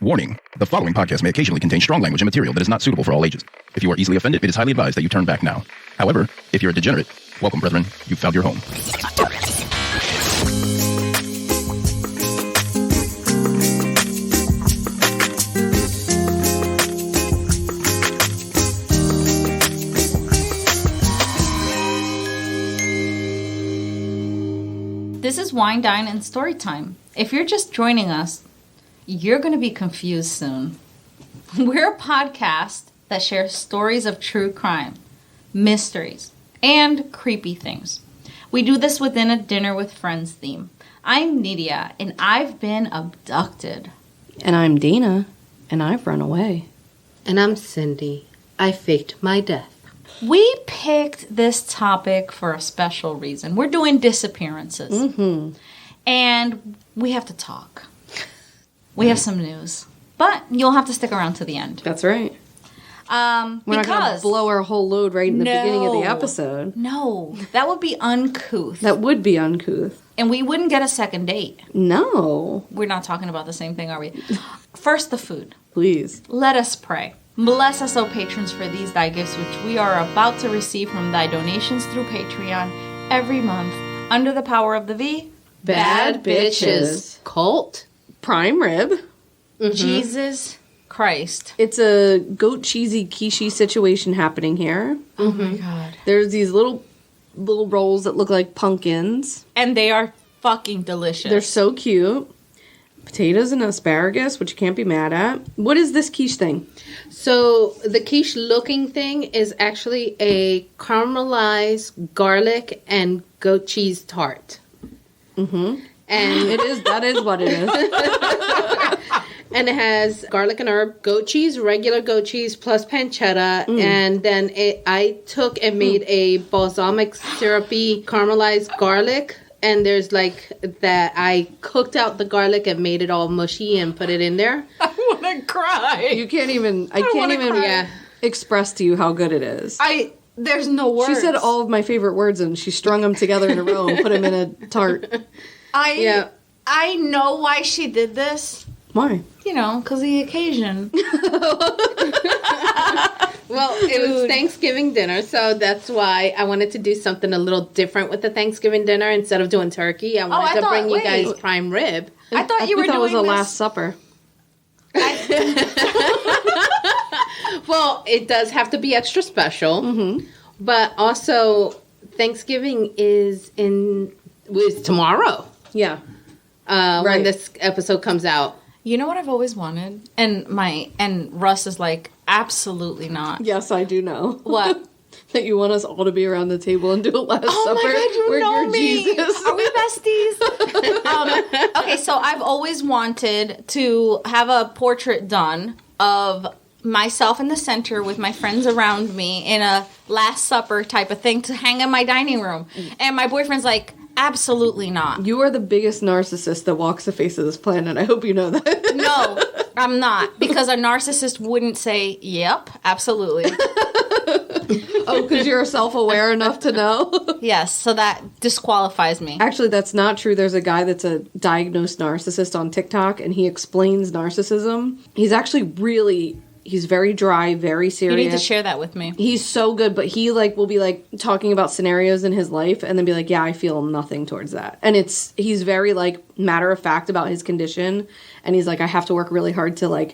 Warning. The following podcast may occasionally contain strong language and material that is not suitable for all ages. If you are easily offended, it is highly advised that you turn back now. However, if you're a degenerate, welcome, brethren. You've found your home. This is Wine, Dine, and Storytime. If you're just joining us, you're going to be confused soon. We're a podcast that shares stories of true crime, mysteries, and creepy things. We do this within a dinner with friends theme. I'm Nydia, and I've been abducted. And I'm Dina, and I've run away. And I'm Cindy. I faked my death. We picked this topic for a special reason. We're doing disappearances. Mm-hmm. And we have to talk. We have some news. But you'll have to stick around to the end. That's right. We're not going to blow our whole load right in the beginning of the episode. No, that would be uncouth. That would be uncouth. And we wouldn't get a second date. No. We're not talking about the same thing, are we? First, the food. Please. Let us pray. Bless us, O patrons, for these thy gifts, which we are about to receive from thy donations through Patreon every month, under the power of the V. Bad bitches. Cult. Prime rib. Mm-hmm. Jesus Christ. It's a goat cheesy quiche situation happening here. Oh my God. There's these little rolls that look like pumpkins. And they are fucking delicious. They're so cute. Potatoes and asparagus, which you can't be mad at. What is this quiche thing? So the quiche looking thing is actually a caramelized garlic and goat cheese tart. Mm-hmm. And that is what it is. And it has garlic and herb, goat cheese, regular goat cheese, plus pancetta. And then I took and made a balsamic syrupy caramelized garlic. And there's like that I cooked out the garlic and made it all mushy and put it in there. I want to cry. I can't even express to you how good it is. There's no words. She said all of my favorite words and she strung them together in a row and put them in a tart. I know why she did this. Why? You know, because of the occasion. Well, it was Thanksgiving dinner, so that's why I wanted to do something a little different with the Thanksgiving dinner. Instead of doing turkey, I wanted to bring you guys prime rib. I thought you were doing it was a this. Last Supper. Well, it does have to be extra special, mm-hmm. but also Thanksgiving is tomorrow. Yeah, when this episode comes out. You know what I've always wanted? And Russ is like, absolutely not. Yes, I do know. What? That you want us all to be around the table and do a Last Supper. Oh my God, you know you're me. Jesus. Are we besties? Okay, so I've always wanted to have a portrait done of myself in the center with my friends around me in a Last Supper type of thing to hang in my dining room. And my boyfriend's like, absolutely not. You are the biggest narcissist that walks the face of this planet. I hope you know that. No, I'm not. Because a narcissist wouldn't say, yep, absolutely. Oh, because you're self-aware enough to know? Yes, so that disqualifies me. Actually, that's not true. There's a guy that's a diagnosed narcissist on TikTok, and he explains narcissism. He's actually he's very dry, very serious. You need to share that with me. He's so good, but he will be talking about scenarios in his life and then be like, yeah, I feel nothing towards that. And he's very matter of fact about his condition. And he's like, I have to work really hard to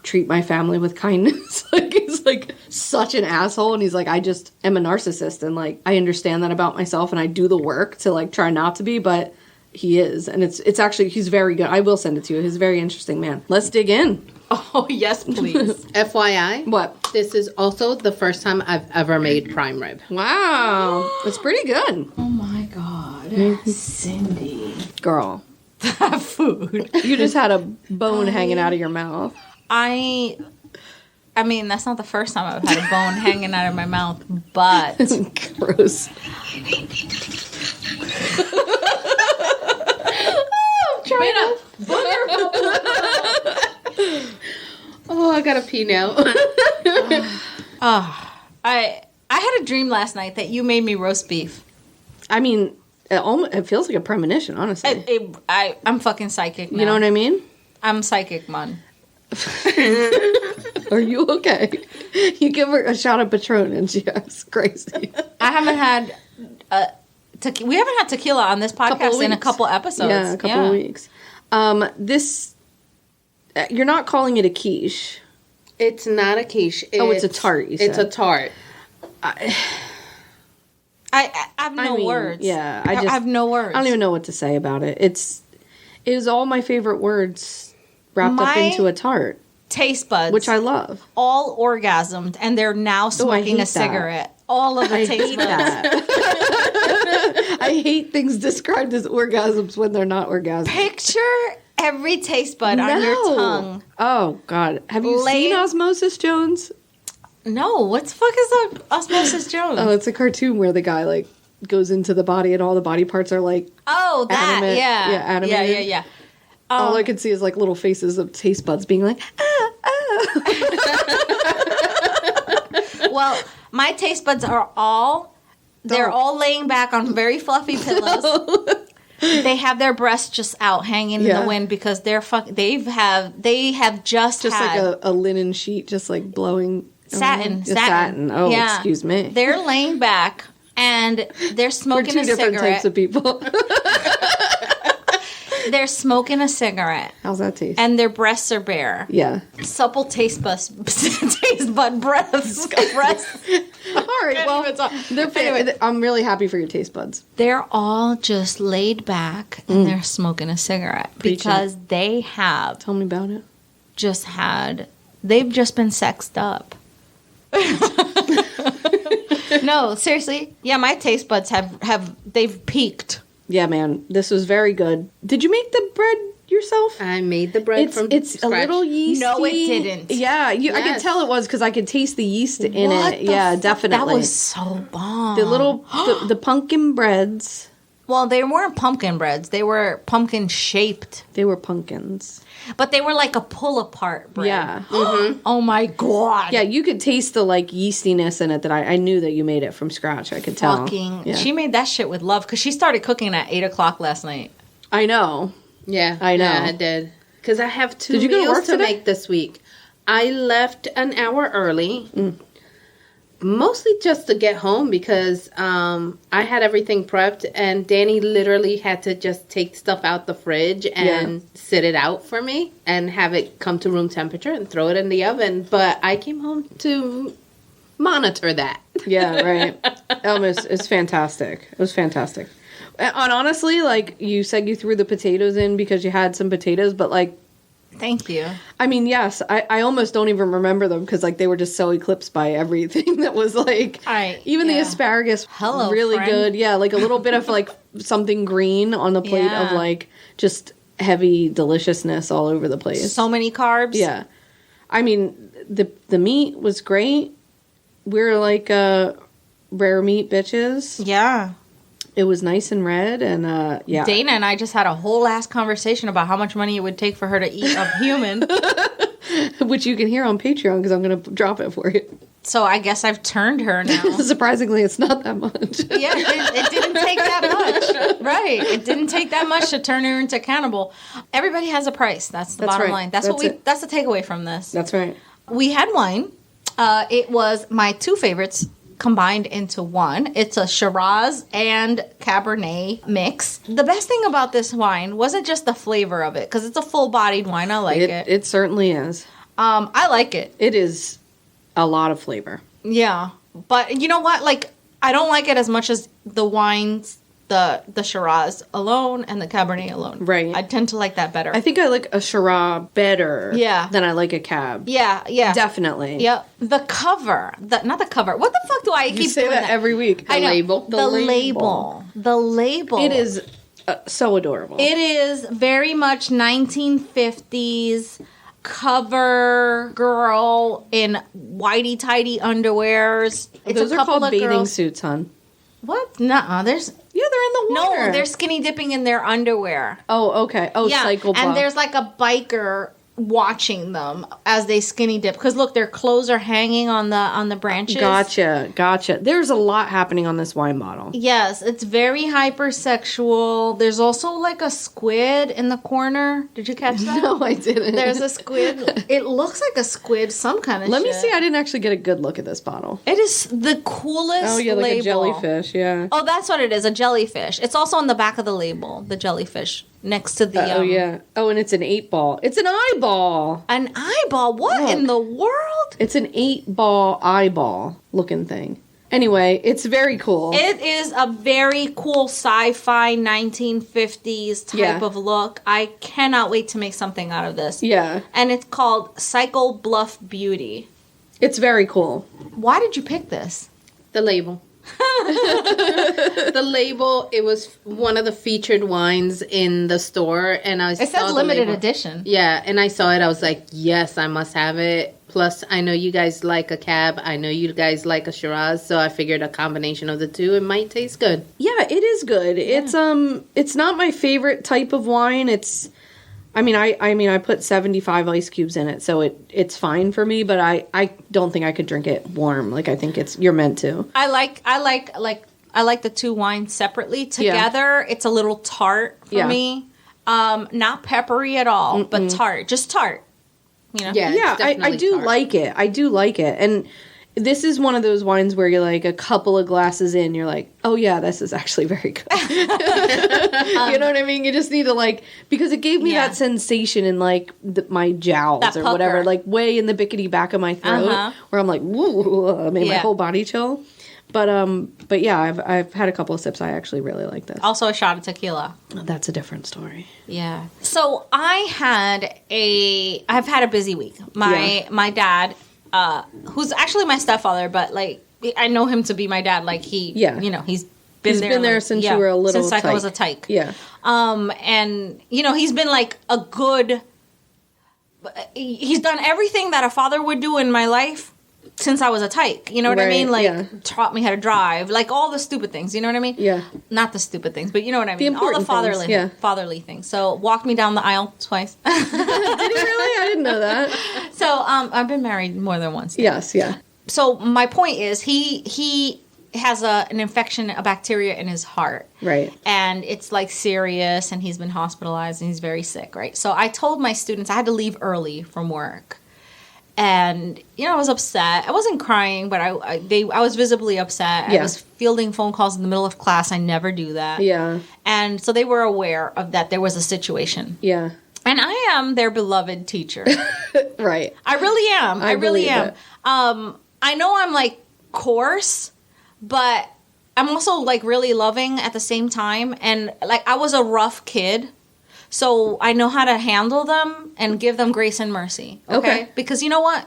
treat my family with kindness. He's such an asshole. And he's like, I just am a narcissist. And I understand that about myself and I do the work to try not to be, but he is. And it's actually, he's very good. I will send it to you. He's a very interesting man. Let's dig in. Oh, yes, please. FYI. What? This is also the first time I've ever made prime rib. Wow. It's pretty good. Oh, my God. Cindy. Girl. That food. You just had a bone hanging out of your mouth. I mean, that's not the first time I've had a bone hanging out of my mouth, but... Gross. Oh, I gotta pee now. I had a dream last night that you made me roast beef. I mean, it feels like a premonition, honestly. I'm fucking psychic now. You know what I mean? I'm psychic, man. Are you okay? You give her a shot of Patron and she acts crazy. I haven't had we haven't had tequila on this podcast in a couple episodes. Yeah, a couple of weeks. This you're not calling it a quiche. It's not a quiche. It's a tart. You said. It's a tart. I have no words. Yeah, I have no words. I don't even know what to say about it. It is all my favorite words wrapped up into a tart. Taste buds, which I love, all orgasmed, and they're now smoking a cigarette. All of the taste buds. I hate things described as orgasms when they're not orgasms. Picture every taste bud on your tongue. Oh God, have you seen Osmosis Jones? No, what the fuck is Osmosis Jones? Oh, it's a cartoon where the guy like goes into the body and all the body parts are like animate. Yeah. All I can see is like little faces of taste buds being like, Well, my taste buds are all laying back on very fluffy pillows. They have their breasts just out hanging in the wind because they have just had like a linen sheet just like blowing satin. Oh, excuse me. They're laying back and they're smoking a cigarette. We're two different types of people. They're smoking a cigarette. How's that taste? And their breasts are bare. Yeah. Supple taste bud breaths. All right, well, I'm really happy for your taste buds. They're all just laid back and they're smoking a cigarette because they have. Tell me about it. They've just been sexed up. No, seriously. Yeah, my taste buds they've peaked. Yeah, man, this was very good. Did you make the bread yourself? I made the bread from It's scratch. a little yeasty. No, it didn't. Yeah, I could tell it was because I could taste the yeast in it. Yeah, definitely. That was so bomb. The pumpkin breads. Well, they weren't pumpkin breads. They were pumpkin shaped. They were pumpkins. But they were like a pull-apart bread. Yeah. Mm-hmm. Oh, my God. Yeah, you could taste the, like, yeastiness in it that I knew that you made it from scratch. I could tell. She made that shit with love because she started cooking at 8 o'clock last night. I know. Yeah. I know. Yeah, I did. Because I have 2 Did you go to work meals to make this week. I left an hour early. Mostly just to get home because I had everything prepped and Danny literally had to just take stuff out the fridge and sit it out for me and have it come to room temperature and throw it in the oven. But I came home to monitor that. Yeah, right. It's fantastic. It was fantastic. And honestly, like, you said you threw the potatoes in because you had some potatoes, but, like... Thank you. I mean, yes, I almost don't even remember them because, like, they were just so eclipsed by everything that was, like... Even the asparagus, really friend. good. Yeah, like, a little bit of, like, something green on the plate of, like, just heavy deliciousness all over the place. So many carbs. Yeah. I mean, the meat was great. We're, like, rare meat bitches. Yeah. It was nice and red, and yeah. Dana and I just had a whole ass conversation about how much money it would take for her to eat a human. Which you can hear on Patreon, because I'm going to drop it for you. So I guess I've turned her now. Surprisingly, it's not that much. Yeah, it didn't take that much. Right. It didn't take that much to turn her into cannibal. Everybody has a price. That's the bottom line. That's the takeaway from this. That's right. We had wine. It was my 2 favorites combined into one. It's a Shiraz and Cabernet mix. The best thing about this wine wasn't just the flavor of it, because it's a full-bodied wine. I like it. It certainly is. I like it. It is a lot of flavor. Yeah. But you know what? Like, I don't like it as much as the wines, the Shiraz alone and the Cabernet alone. Right. I tend to like that better. I think I like a Shiraz better than I like a Cab. Yeah. Definitely. Yeah. The cover. Not the cover. What the fuck do I keep You say doing that every week. I know. Label. The label. The label. It is so adorable. It is very much 1950s cover girl in whitey-tighty underwears. Those are called bathing suits, hon. What? Nuh-uh. There's... Yeah, they're in the water. No, they're skinny dipping in their underwear. Oh, okay. Oh, yeah. cycle block. And there's like a biker watching them as they skinny dip. Because look, their clothes are hanging on the branches. Gotcha. There's a lot happening on this wine bottle. Yes, it's very hypersexual. There's also like a squid in the corner. Did you catch that? No, I didn't. There's a squid. It looks like a squid, some kind of Let shit. me see. I didn't actually get a good look at this bottle. It is the coolest Oh, yeah, like label. a jellyfish, yeah. Oh, that's what it is, a jellyfish. It's also on the back of the label, the jellyfish, next to the... Oh, yeah. Oh, and it's an 8-ball. It's an eyeball. An eyeball? What Look. in the world? It's an 8-ball eyeball looking thing. Anyway, it's very cool. It is a very cool sci-fi 1950s type of look. I cannot wait to make something out of this. Yeah. And it's called Cycle Bluff Beauty. It's very cool. Why did you pick this? The label. The label, it was one of the featured wines in the store, and I It says limited edition. Yeah, and I saw it. I was like, yes, I must have it. Plus, I know you guys like a Cab. I know you guys like a Shiraz, so I figured a combination of the two, it might taste good. Yeah, it is good. Yeah. It's not my favorite type of wine. I put 75 ice cubes in it, so it's fine for me, but I don't think I could drink it warm. Like, I think you're meant to. I like the two wines separately. Together, It's a little tart for me. Not peppery at all, but tart. Just tart. You know? Yeah, I do tart. like it. I do like it. And this is one of those wines where you're like a couple of glasses in, you're like, oh yeah, this is actually very good. You know what I mean? You just need to because it gave me that sensation in my jowls or whatever, like way in the bickety back of my throat, where I'm like, woo, made my whole body chill. But yeah, I've had a couple of sips. I actually really like this. Also a shot of tequila. That's a different story. Yeah. So I've had a busy week. My dad, who's actually my stepfather, but I know him to be my dad. He's been there since you were a little since I was a tyke. Yeah. And he's been a good. He's done everything that a father would do in my life since I was a tyke. You know what I mean? Taught me how to drive, all the stupid things. You know what I mean? Yeah. Not the stupid things, but you know what I mean. All the fatherly things. So walked me down the aisle twice. Did he really? I didn't know that. So I've been married more than once. Yes. Yeah. So my point is, he has an infection, a bacteria in his heart. Right. And it's serious, and he's been hospitalized, and he's very sick. Right. So I told my students I had to leave early from work. And, I was upset. I wasn't crying, but I was visibly upset. Yeah. I was fielding phone calls in the middle of class. I never do that. Yeah. And so they were aware of that there was a situation. Yeah. And I am their beloved teacher. Right. I really am. I really am. It. I know I'm coarse, but I'm also really loving at the same time. And I was a rough kid. So I know how to handle them and give them grace and mercy. Okay? Because you know what?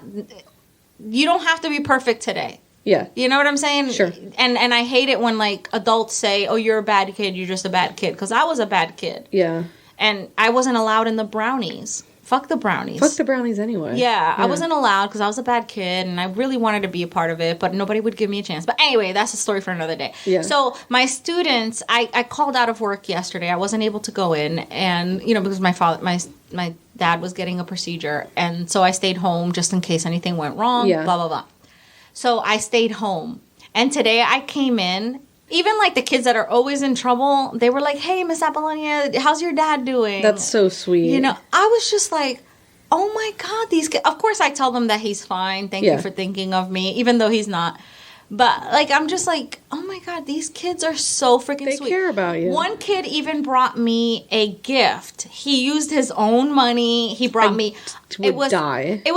You don't have to be perfect today. Yeah. You know what I'm saying? Sure. And I hate it when adults say, "Oh, you're a bad kid. You're just a bad kid." Because I was a bad kid. Yeah. And I wasn't allowed in the brownies. Fuck the brownies. Fuck the brownies anyway. Yeah, I wasn't allowed because I was a bad kid and I really wanted to be a part of it, but nobody would give me a chance. But anyway, that's a story for another day. Yeah. So my students, I called out of work yesterday. I wasn't able to go in, and because my dad was getting a procedure, and so I stayed home just in case anything went wrong. Yeah. Blah blah blah. So I stayed home, and today I came in. Even the kids that are always in trouble, they were like, "Hey, Miss Apollonia, how's your dad doing?" That's so sweet. I was just like, "Oh my God, these kids." Of course, I tell them that he's fine. Thank you for thinking of me, even though he's not. But I'm just like, "Oh my God, these kids are so freaking sweet." They care about you. One kid even brought me a gift. He used his own money. He brought me. It was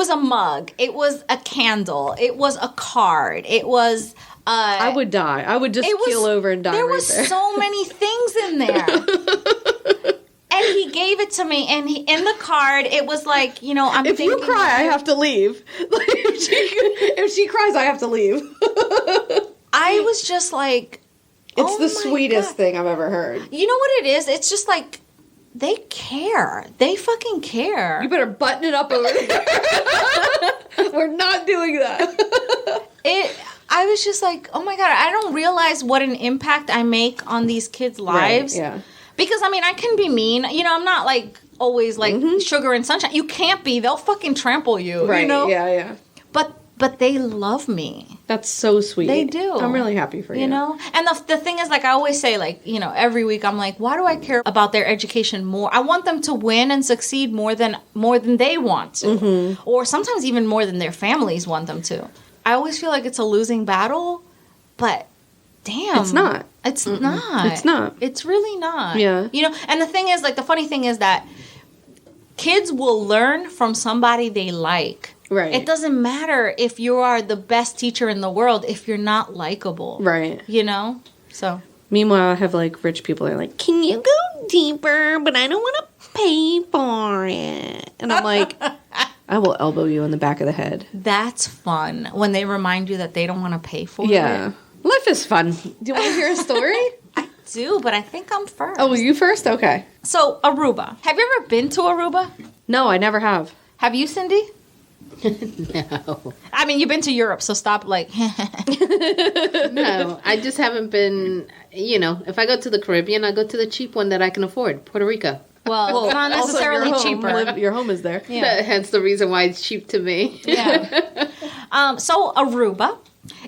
a mug. It was a candle. It was a card. It was. I would die. I would just keel over and die. There were so many things in there. And he gave it to me, and in the card, it was I'm if thinking... you cry, I have to leave. If she cries, I have to leave. I was just like... It's the sweetest thing I've ever heard. You know what it is? It's just they care. They fucking care. You better button it up over there. We're not doing that. I was just like, oh my God, I don't realize what an impact I make on these kids' lives. Right, yeah. Because, I can be mean. I'm not always like sugar and sunshine. You can't be. They'll fucking trample you. Right. You know? Yeah. But they love me. That's so sweet. They do. I'm really happy for you. You know? And the thing is, like, I always say, like, you know, every week I'm like, why do I care about their education more? I want them to win and succeed more than they want to. Or sometimes even more than their families want them to. I always feel like it's a losing battle, but damn. It's not. It's not. It's not. It's really not. Yeah. You know, and the thing is, like, the funny thing is that kids will learn from somebody they like. Right. It doesn't matter if you are the best teacher in the world if you're not likable. Right. You know? So. Meanwhile, I have like rich people that are like, can you go deeper? But I don't want to pay for it. And I'm like, I will elbow you in the back of the head. That's fun when they remind you that they don't want to pay for it. Yeah. Life is fun. Do you want to hear a story? I do, but I think I'm first. Oh, you first? Okay. So, Aruba. Have you ever been to Aruba? No, I never have. Have you, Cindy? No. I mean, you've been to Europe, so stop like. No, I just haven't been, you know, if I go to the Caribbean, I go to the cheap one that I can afford, Puerto Rico. Well, it's not Also, necessarily your home, cheaper. your home is there. Yeah. Hence the reason why it's cheap to me. Yeah. So Aruba,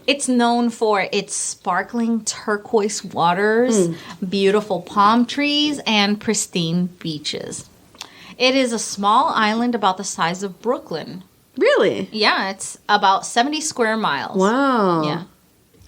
it's known for its sparkling turquoise waters, beautiful palm trees, and pristine beaches. It is a small island about the size of Brooklyn. Really? Yeah, it's about 70 square miles. Wow. Yeah.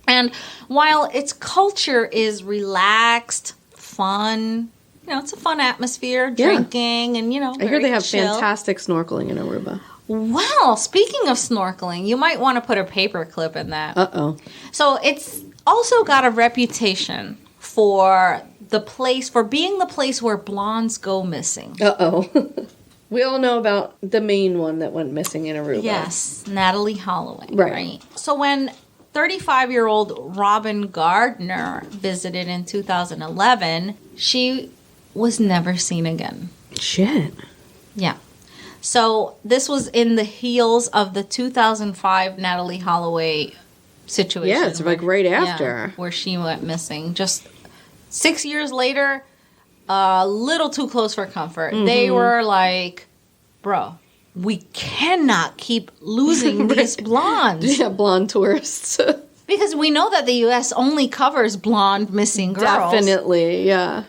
And while its culture is relaxed, fun, you know, it's a fun atmosphere, drinking, and, you know, I hear they have chill. fantastic snorkeling in Aruba. Well, speaking of snorkeling, you might want to put a paper clip in that. Uh-oh. So it's also got a reputation for being the place where blondes go missing. Uh-oh. We all know about the main one that went missing in Aruba. Yes, Natalie Holloway. Right. So when 35-year-old Robin Gardner visited in 2011, she was never seen again. Shit. Yeah. So this was in the heels of the 2005 Natalie Holloway situation. Yeah, it's like right after. Where she went missing. Just 6 years later, a little too close for comfort. They were like, bro, we cannot keep losing these blondes. Yeah, blonde tourists. Because we know that the U.S. only covers blonde missing girls. Definitely, yeah.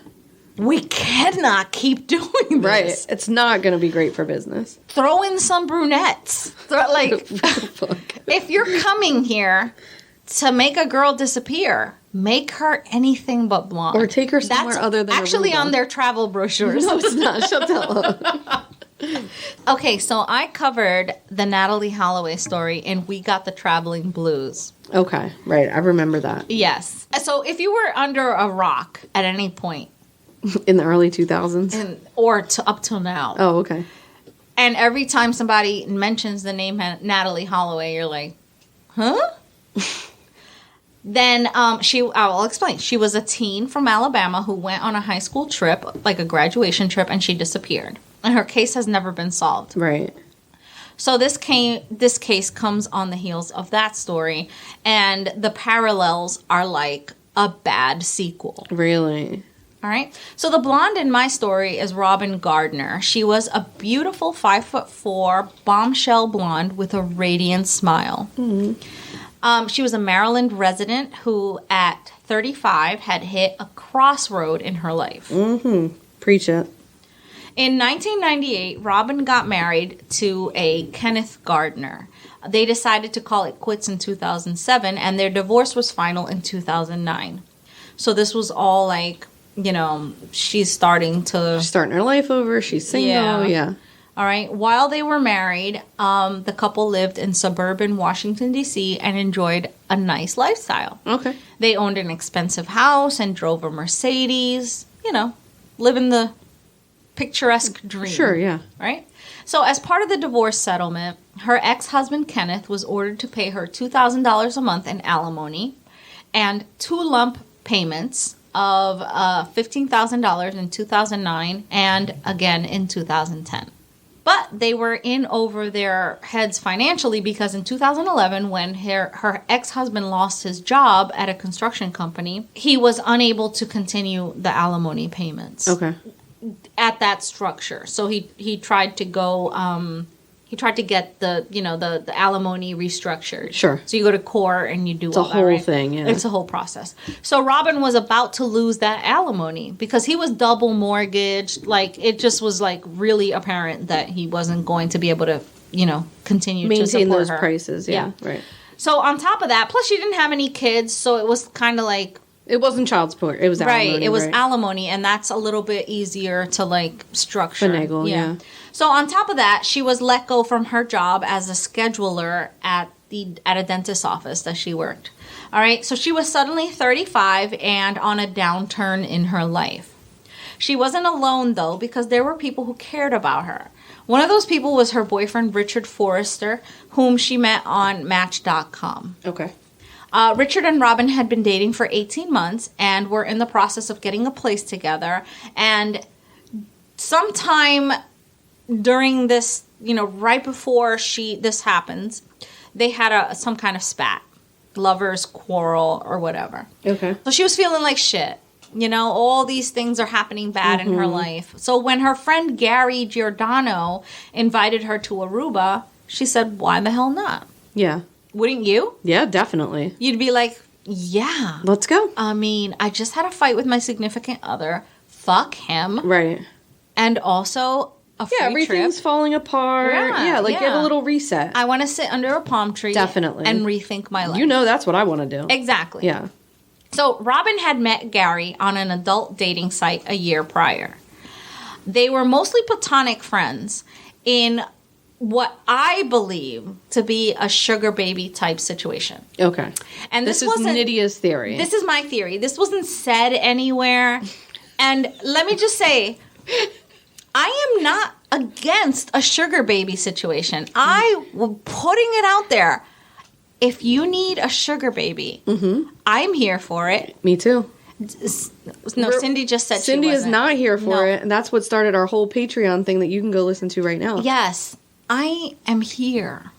We cannot keep doing this. Right. It's not going to be great for business. Throw in some brunettes. If you're coming here to make a girl disappear, make her anything but blonde. Or take her somewhere other than actually Aruba. on their travel brochures. No, it's not. Shut up. Okay, so I covered the Natalie Holloway story and We Got the Traveling Blues. Okay, right. I remember that. Yes. So if you were under a rock at any point, In the early 2000s? Up till now, Oh, okay. and every time somebody mentions the name Natalie Holloway, you're like, huh? Then I will explain. She was a teen from Alabama who went on a high school trip, like a graduation trip, and she disappeared. And her case has never been solved. Right. So this case comes on the heels of that story, and the parallels are like a bad sequel. Really? All right. So the blonde in my story is Robin Gardner. She was a beautiful 5'4" bombshell blonde with a radiant smile. Mm-hmm. She was a Maryland resident who, at 35, had hit a crossroad in her life. Mm-hmm. Preach it. In 1998, Robin got married to a Kenneth Gardner. They decided to call it quits in 2007, and their divorce was final in 2009. So this was all like, you know, she's starting her life over. She's single. Yeah. All right. While they were married, the couple lived in suburban Washington, D.C. and enjoyed a nice lifestyle. Okay. They owned an expensive house and drove a Mercedes, you know, living the picturesque dream. Sure, yeah. Right? So as part of the divorce settlement, her ex-husband Kenneth was ordered to pay her $2,000 a month in alimony and 2 lump payments of $15,000 in 2009 and again in 2010. But they were in over their heads financially because in 2011, when her ex-husband lost his job at a construction company, he was unable to continue the alimony payments. Okay. at that structure. So he tried to go. He tried to get the alimony restructured. Sure. So you go to court and you do all that, It's a whole right? thing, yeah. It's a whole process. So Robin was about to lose that alimony because he was double mortgaged. Like, it just was, like, really apparent that he wasn't going to be able to, continue to Maintain support those her. prices, yeah. Right. So on top of that, plus she didn't have any kids, so it was kind of like... It wasn't child support. It was alimony. Right, it was right? alimony, and that's a little bit easier to, like, structure. Finagle, yeah. So on top of that, she was let go from her job as a scheduler at a dentist's office that she worked. All right, so she was suddenly 35 and on a downturn in her life. She wasn't alone, though, because there were people who cared about her. One of those people was her boyfriend, Richard Forrester, whom she met on Match.com. Okay. Richard and Robin had been dating for 18 months and were in the process of getting a place together. And sometime during this, right before this happens, they had some kind of spat, lovers quarrel or whatever. Okay. So she was feeling like shit. All these things are happening bad in her life. So when her friend Gary Giordano invited her to Aruba, she said, why the hell not? Yeah. Wouldn't you? Yeah, definitely. You'd be like, yeah. Let's go. I mean, I just had a fight with my significant other. Fuck him. Right. And also a free everything's trip. falling apart. Yeah, Get a little reset. I want to sit under a palm tree. Definitely. And rethink my life. That's what I want to do. Exactly. Yeah. So Robin had met Gary on an adult dating site a year prior. They were mostly platonic friends in what I believe to be a sugar baby type situation. Okay. And this is Nydia's theory. This is my theory. This wasn't said anywhere. And let me just say, I am not against a sugar baby situation. I'm putting it out there. If you need a sugar baby, I'm here for it. Me too. No, Cindy just said Cindy she wasn't. is not here for it, and that's what started our whole Patreon thing that you can go listen to right now. Yes, I am here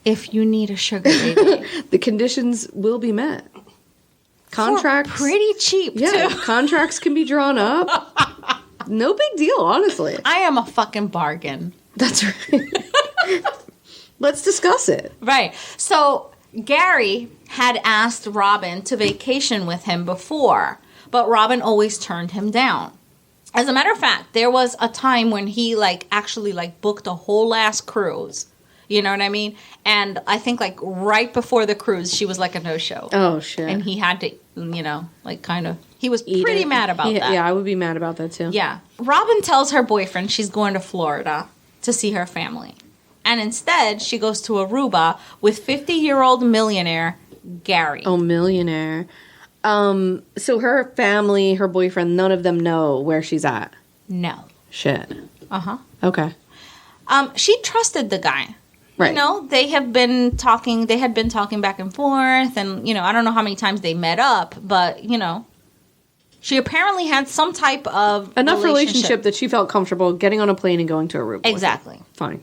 if you need a sugar baby. The conditions will be met. Contracts. For pretty cheap, Yeah, too. contracts can be drawn up. No big deal, honestly. I am a fucking bargain. That's right. Let's discuss it. Right. So Gary had asked Robin to vacation with him before, but Robin always turned him down. As a matter of fact, there was a time when he actually booked a whole ass cruise. You know what I mean? And I think right before the cruise, she was a no-show. Oh, shit. And he had to, he was pretty mad about that. Yeah, I would be mad about that too. Yeah. Robin tells her boyfriend she's going to Florida to see her family. And instead, she goes to Aruba with 50-year-old millionaire Gary. Oh, millionaire. So her family, her boyfriend, none of them know where she's at. No. Shit. Uh-huh. Okay. She trusted the guy. Right. They had been talking back and forth, and, I don't know how many times they met up, but, she apparently had some type of enough relationship that she felt comfortable getting on a plane and going to Aruba. Exactly. Fine.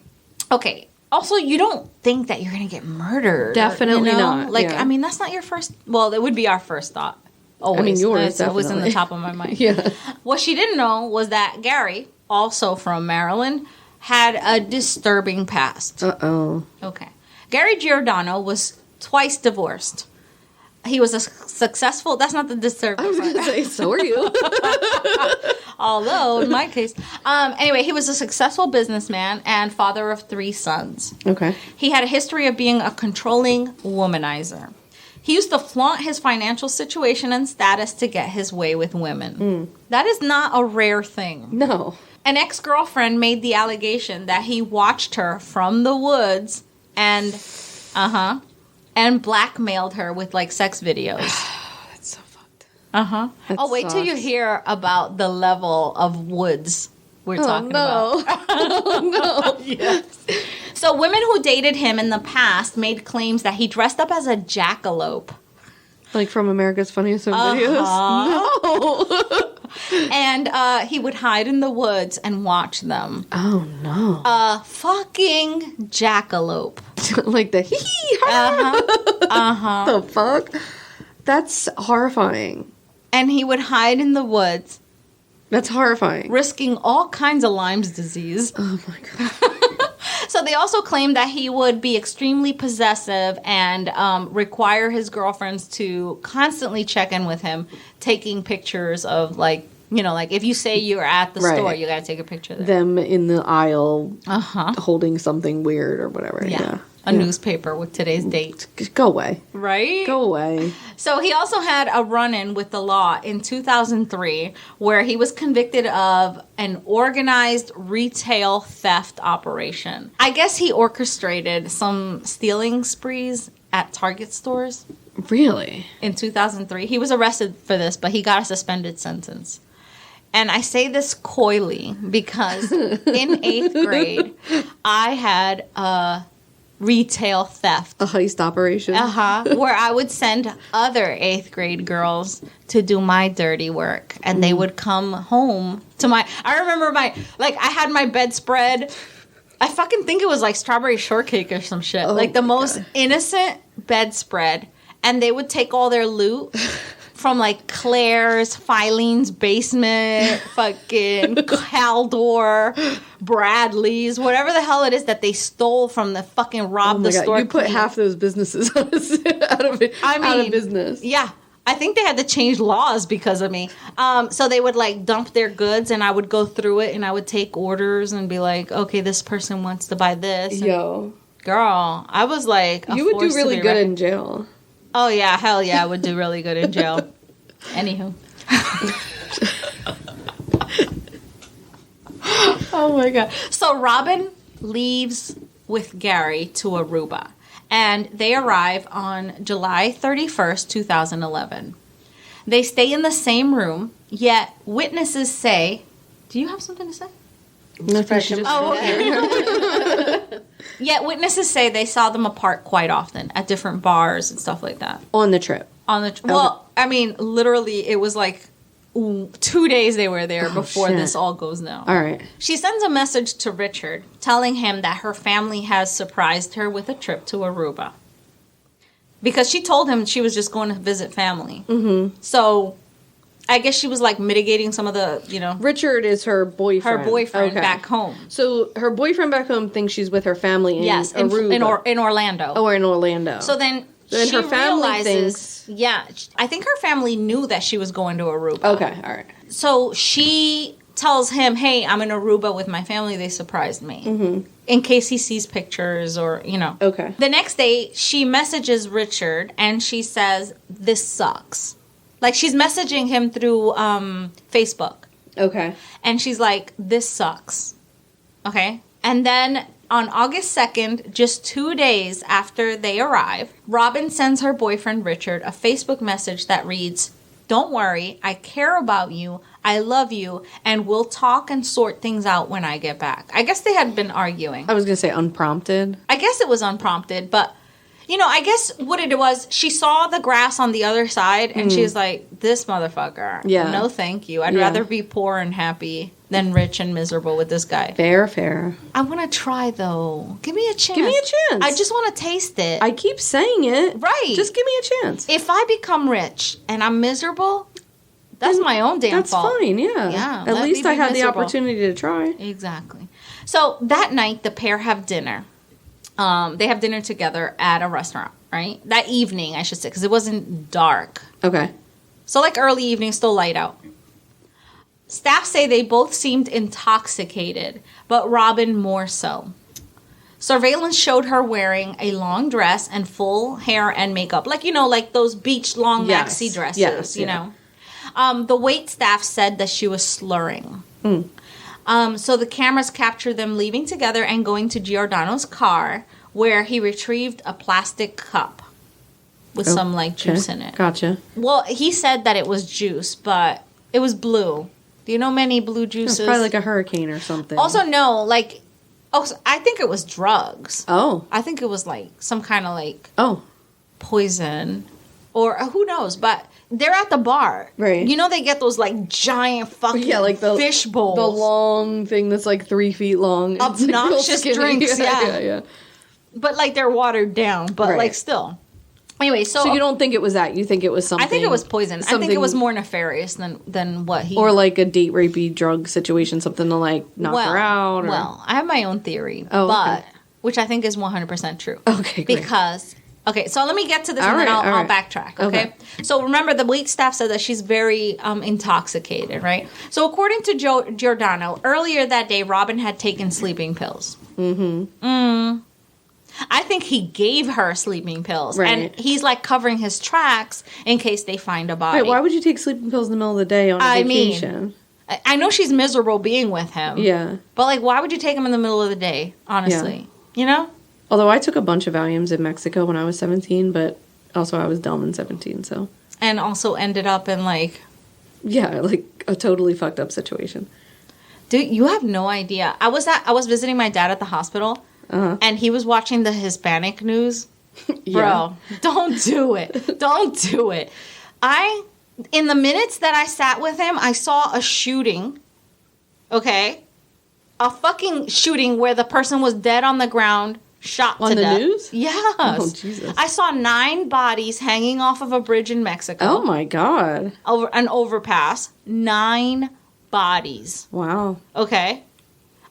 Okay. Also, you don't think that you're going to get murdered. Definitely not. I mean, that's not your first... Well, it would be our first thought. Always. I mean, yours, That's always in the top of my mind. Yeah. What she didn't know was that Gary, also from Maryland, had a disturbing past. Uh-oh. Okay. Gary Giordano was twice divorced. He was a successful... That's not the disturbing I was part. going to say, so are you. Although, in my case... anyway, he was a successful businessman and father of 3 sons. Okay. He had a history of being a controlling womanizer. He used to flaunt his financial situation and status to get his way with women. That is not a rare thing. No. An ex-girlfriend made the allegation that he watched her from the woods and blackmailed her with sex videos. That's so fucked. Uh-huh. That Wait till you sucks. hear about the level of woods we're talking no. about. Oh, no. Yes. So women who dated him in the past made claims that he dressed up as a jackalope. Like from America's Funniest Home Videos? No. And he would hide in the woods and watch them. Oh, no. A fucking jackalope. Like the the fuck? That's horrifying. And he would hide in the woods That's horrifying. risking all kinds of Lyme's disease. Oh my God. So they also claimed that he would be extremely possessive and require his girlfriends to constantly check in with him, taking pictures of, like, you know, like if you say you're at the store, you got to take a picture of them in the aisle holding something weird or whatever. Yeah. A newspaper with today's date. Go away. Right? Go away. So he also had a run-in with the law in 2003 where he was convicted of an organized retail theft operation. I guess he orchestrated some stealing sprees at Target stores. Really? In 2003. He was arrested for this, but he got a suspended sentence. And I say this coyly because in 8th grade, I had a retail theft. A heist operation? Where I would send other 8th grade girls to do my dirty work. And they would come home to I remember I had my bedspread. I fucking think it was like strawberry shortcake or some shit. Like the most innocent bedspread. And they would take all their loot from like Claire's, Filene's basement, fucking Caldor, Bradley's, whatever the hell it is that they stole from the fucking robbed the store. You put half those businesses out of business. Yeah. I think they had to change laws because of me. So they would like dump their goods and I would go through it and I would take orders and be like, okay, this person wants to buy this. Yo. Girl, I was like, you would do really good in jail. Oh, yeah. Hell yeah. I would do really good in jail. Anywho. Oh, my God. So Robin leaves with Gary to Aruba. And they arrive on July 31st, 2011. They stay in the same room, yet witnesses say... Do you have something to say? Nothing. Okay. Yet witnesses say they saw them apart quite often at different bars and stuff like that. On the trip. Well, I mean, literally, it was like 2 days they were there before this all goes down. All right. She sends a message to Richard telling him that her family has surprised her with a trip to Aruba. Because she told him she was just going to visit family. Mm-hmm. So I guess she was like mitigating some of the, you know. Richard is her boyfriend. Her boyfriend back home. So her boyfriend back home thinks she's with her family in Aruba. In Orlando. Oh, in Orlando. So then she her family realizes, I think her family knew that she was going to Aruba. Okay, all right. So she tells him, hey, I'm in Aruba with my family. They surprised me. Mm-hmm. In case he sees pictures or, you know. Okay. The next day, she messages Richard and she says, this sucks. Like, she's messaging him through Facebook. Okay. And she's like, this sucks. Okay? And then on August 2nd, just 2 days after they arrive, Robin sends her boyfriend Richard a Facebook message that reads, don't worry, I care about you, I love you, and we'll talk and sort things out when I get back. I guess they had been arguing. I was going to say unprompted. I guess it was unprompted, but, you know, I guess what it was, she saw the grass on the other side, and she's like, this motherfucker, no thank you. I'd rather be poor and happy than rich and miserable with this guy. Fair. I want to try, though. Give me a chance. Give me a chance. I just want to taste it. I keep saying it. Right. Just give me a chance. If I become rich and I'm miserable, that's my own damn fault. That's fine, yeah. Yeah. At least I had the opportunity to try. Exactly. So that night, the pair have dinner. They have dinner together at a restaurant, right? That evening, I should say, because it wasn't dark. Okay. So like early evening, still light out. Staff say they both seemed intoxicated, but Robin more so. Surveillance showed her wearing a long dress and full hair and makeup. Like, you know, like those beach long maxi dresses, you know. The wait staff said that she was slurring. So the cameras captured them leaving together and going to Giordano's car, where he retrieved a plastic cup with some, like, juice in it. Gotcha. Well, he said that it was juice, but it was blue. Do you know many blue juices? It's probably like a hurricane or something. Also, no, like, I think it was drugs. Oh. I think it was, like, some kind of, like, poison. Or who knows, but they're at the bar. Right. You know they get those, like, giant fucking like the fish bowls. The long thing that's, like, 3 feet long. Obnoxious drinks, yeah. But, like, they're watered down, but, like, still. Anyway, So you don't think it was that? You think it was something? I think it was poison. I think it was more nefarious than what he... Or like a date rapey drug situation, something to like knock her out? Or... Well, I have my own theory, okay. which I think is 100% true. Okay, great. Because... Okay, so let me get to this All and then right, I'll backtrack, okay? So remember, the wait staff said that she's very intoxicated, right? So according to Giordano, earlier that day, Robin had taken sleeping pills. I think he gave her sleeping pills. Right. And he's like covering his tracks in case they find a body. Right, why would you take sleeping pills in the middle of the day on a vacation? I know she's miserable being with him. Yeah. But like, why would you take him in the middle of the day, honestly? You know? Although I took a bunch of Valiums in Mexico when I was 17, but also I was dumb in 17, so. And also ended up in like... Yeah, like a totally fucked up situation. Dude, you have no idea. I was visiting my dad at the hospital, and he was watching the Hispanic news. Bro, don't do it. Don't do it. In the minutes that I sat with him, I saw a shooting. Okay? A fucking shooting where the person was dead on the ground, shot to death. On the news? Yes. Oh, Jesus. I saw 9 bodies hanging off of a bridge in Mexico. Oh, my God. Over an overpass. 9 bodies. Wow. Okay?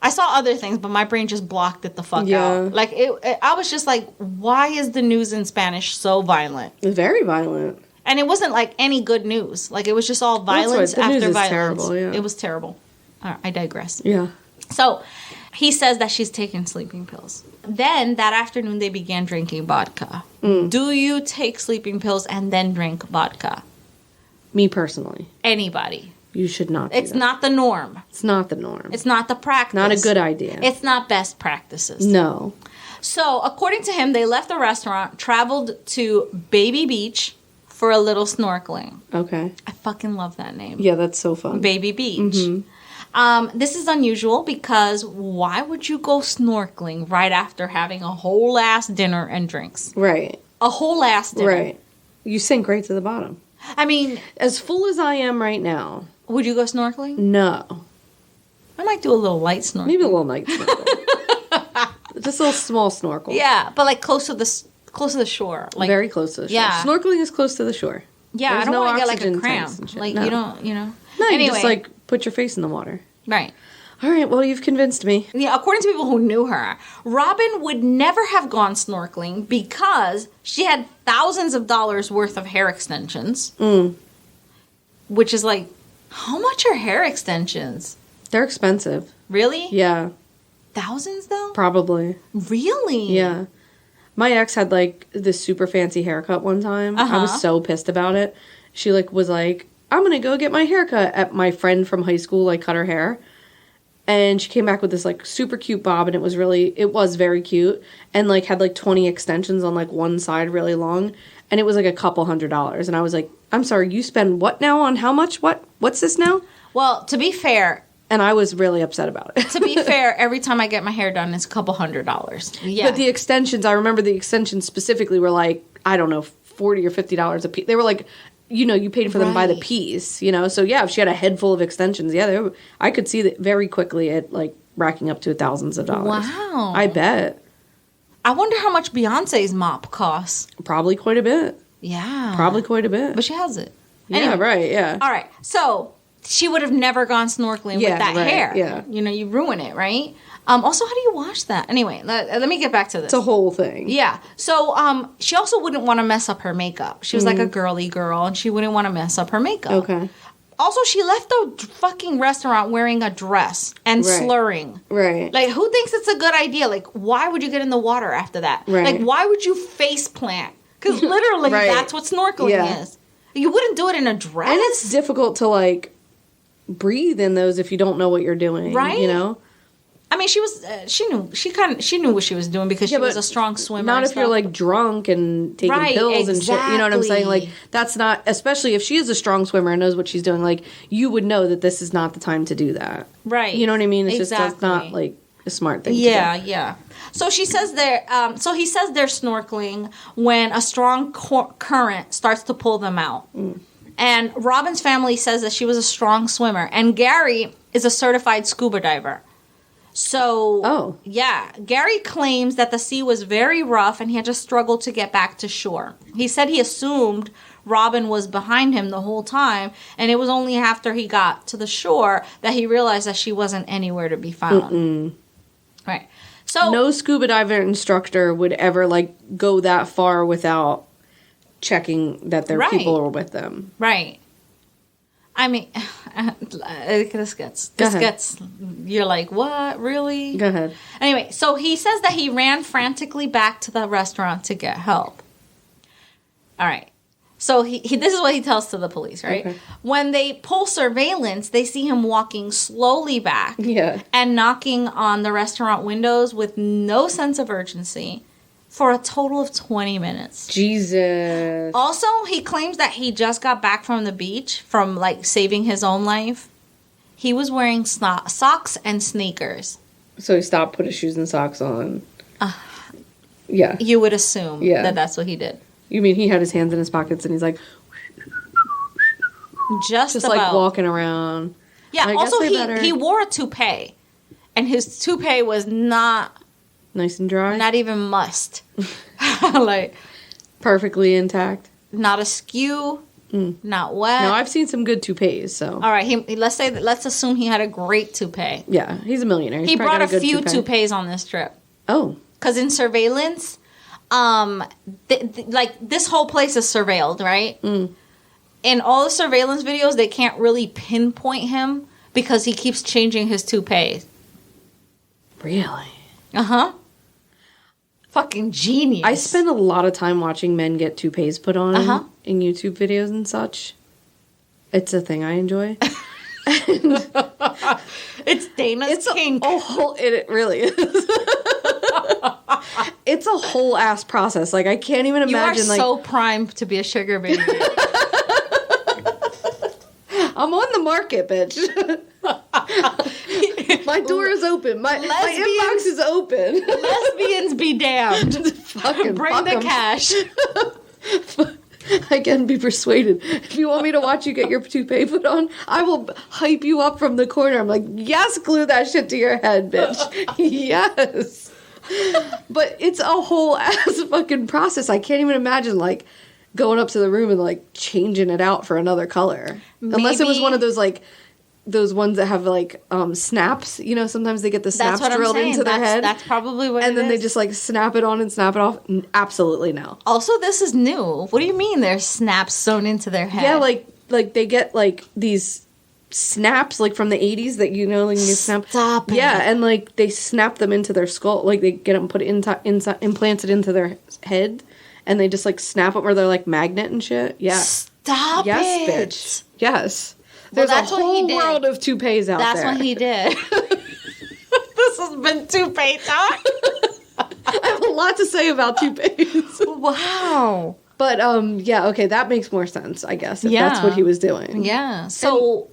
I saw other things, but my brain just blocked it the fuck out. Like, I was just like, why is the news in Spanish so violent? Very violent. And it wasn't like any good news. Like, it was just all violence The after news is violence. terrible, yeah. It was terrible. All right, I digress. Yeah. So, he says that she's taking sleeping pills. Then, that afternoon, they began drinking vodka. Do you take sleeping pills and then drink vodka? Me personally. Anybody. You should not do It's that. not the norm. It's not the norm. It's not the practice. Not a good idea. It's not best practices. No. So, according to him, they left the restaurant, traveled to Baby Beach for a little snorkeling. Okay. I fucking love that name. Yeah, that's so fun. Baby Beach. This is unusual because why would you go snorkeling right after having a whole ass dinner and drinks? Right. A whole ass dinner. Right. You sink right to the bottom. I mean, As full as I am right now, would you go snorkeling? no. I might do a little light snorkeling. Maybe a little night snorkel. Just a little small snorkel. Yeah, but like close to the shore. Like, Very close to the shore. Yeah. Snorkeling is close to the shore. yeah, There's I don't no want to get like oxygen a tanks cramp. and shit. Like No. you don't, you know. No, anyway, you just like put your face in the water. right. All right, well, you've convinced me. Yeah, according to people who knew her, Robin would never have gone snorkeling because she had thousands of dollars worth of hair extensions. Which is like, how much are hair extensions? They're expensive. Really? Yeah, Thousands though? probably. Really? Yeah. My ex had like this super fancy haircut one time. I was so pissed about it. She like was like, I'm going to go get my haircut at my friend from high school, like cut her hair. And she came back with this like super cute bob and it was very cute and like had like 20 extensions on like one side really long. And it was like a couple $100. And I was like, I'm sorry, you spend what now on how much? What's this now? Well, to be fair, And I was really upset about it. to be fair, every time I get my hair done, it's a couple $100. Yeah. But the extensions, I remember the extensions specifically were like, I don't know, $40 or $50 a piece. They were like, you know, you paid for them by the Right. piece, you know? So yeah, if she had a head full of extensions, yeah, I could see that very quickly it like racking up to thousands of dollars. Wow. I bet. I wonder how much Beyonce's mop costs. Probably quite a bit. Yeah. Probably quite a bit. But she has it. yeah, Anyway. right, yeah. All right. So she would have never gone snorkeling Yeah, with that right, hair. yeah. You know, you ruin it, right? Also, how do you wash that? Anyway, let me get back to this. It's a whole thing. Yeah. So she also wouldn't want to mess up her makeup. She was like a girly girl, and she wouldn't want to mess up her makeup. Okay. Also, she left the fucking restaurant wearing a dress and Right. slurring. Right. Like, who thinks it's a good idea? Like, why would you get in the water after that? Right. Like, why would you face plant? Because literally, Right. that's what snorkeling Yeah. is. You wouldn't do it in a dress. And it's difficult to like breathe in those if you don't know what you're doing. Right? You know? I mean, she was. She knew what she was doing because she was a strong swimmer. Not and if you're stuff. like drunk and taking Right, pills and shit. You know what I'm saying? exactly. Like that's not, especially if she is a strong swimmer and knows what she's doing. Like you would know that this is not the time to do that. Right. You know what I mean? It's just Exactly. that's not like a smart thing. Yeah, To do. yeah. So she says they're. So he says they're snorkeling when a strong current starts to pull them out. And Robin's family says that she was a strong swimmer, and Gary is a certified scuba diver. So, yeah, Gary claims that the sea was very rough and he had to struggle to get back to shore. He said he assumed Robin was behind him the whole time, and it was only after he got to the shore that he realized that she wasn't anywhere to be found. Right. So no scuba diver instructor would ever, like, go that far without checking that their people are with them. Right. I mean, this gets, you're like, what, really? Go ahead. Anyway, so he says that he ran frantically back to the restaurant to get help. All right. So he this is what he tells to the police, right? Okay. When they pull surveillance, they see him walking slowly back and knocking on the restaurant windows with no sense of urgency for a total of 20 minutes. Jesus. Also, he claims that he just got back from the beach from, like, saving his own life. He was wearing socks and sneakers. So he stopped, put his shoes and socks on. Yeah. You would assume that that's what he did. You mean he had his hands in his pockets and he's like... Just about. Like, walking around. Yeah, also he wore a toupee. And his toupee was not... Nice and dry? Not even mussed. Like... Perfectly intact? Not askew. Not wet. No, I've seen some good toupees, so... All right, let's assume he had a great toupee. Yeah, he's a millionaire. He brought a few toupees on this trip. Oh. Because in surveillance, like, this whole place is surveilled, right? In all the surveillance videos, they can't really pinpoint him because he keeps changing his toupees. Really? Uh-huh. Fucking genius. I spend a lot of time watching men get toupees put on in YouTube videos and such. It's a thing I enjoy. It's Dana's kink. It really is. It's a whole ass process. Like, I can't even imagine. You are so primed to be a sugar baby. I'm on the market, bitch. My door is open. My inbox is open. Lesbians be damned. Fucking bring the cash. I can be persuaded. If you want me to watch you get your toupee put on, I will hype you up from the corner. I'm like, yes, glue that shit to your head, bitch. Yes. But it's a whole ass fucking process. I can't even imagine, like, going up to the room and, like, changing it out for another color. Unless it was one of those, like, those ones that have, like, snaps. You know, sometimes they get the snaps drilled into their head. That's probably what it is. And then they just, like, snap it on and snap it off. Absolutely no. Also, this is new. What do you mean there's snaps sewn into their head? Yeah, like they get, like, these snaps, like, from the 80s that, you know, like, you snap. Stop it. Yeah, and, like, they snap them into their skull. Like, they get them implanted into their head. And they just, like, snap them, or they're, like, magnet and shit. Yeah. Stop it. Yes, bitch. Yes. There's a whole world of toupees out there. That's what he did. This has been toupee talk. I have a lot to say about toupees. Wow. But, yeah, okay, that makes more sense, I guess, if that's what he was doing. Yeah. So,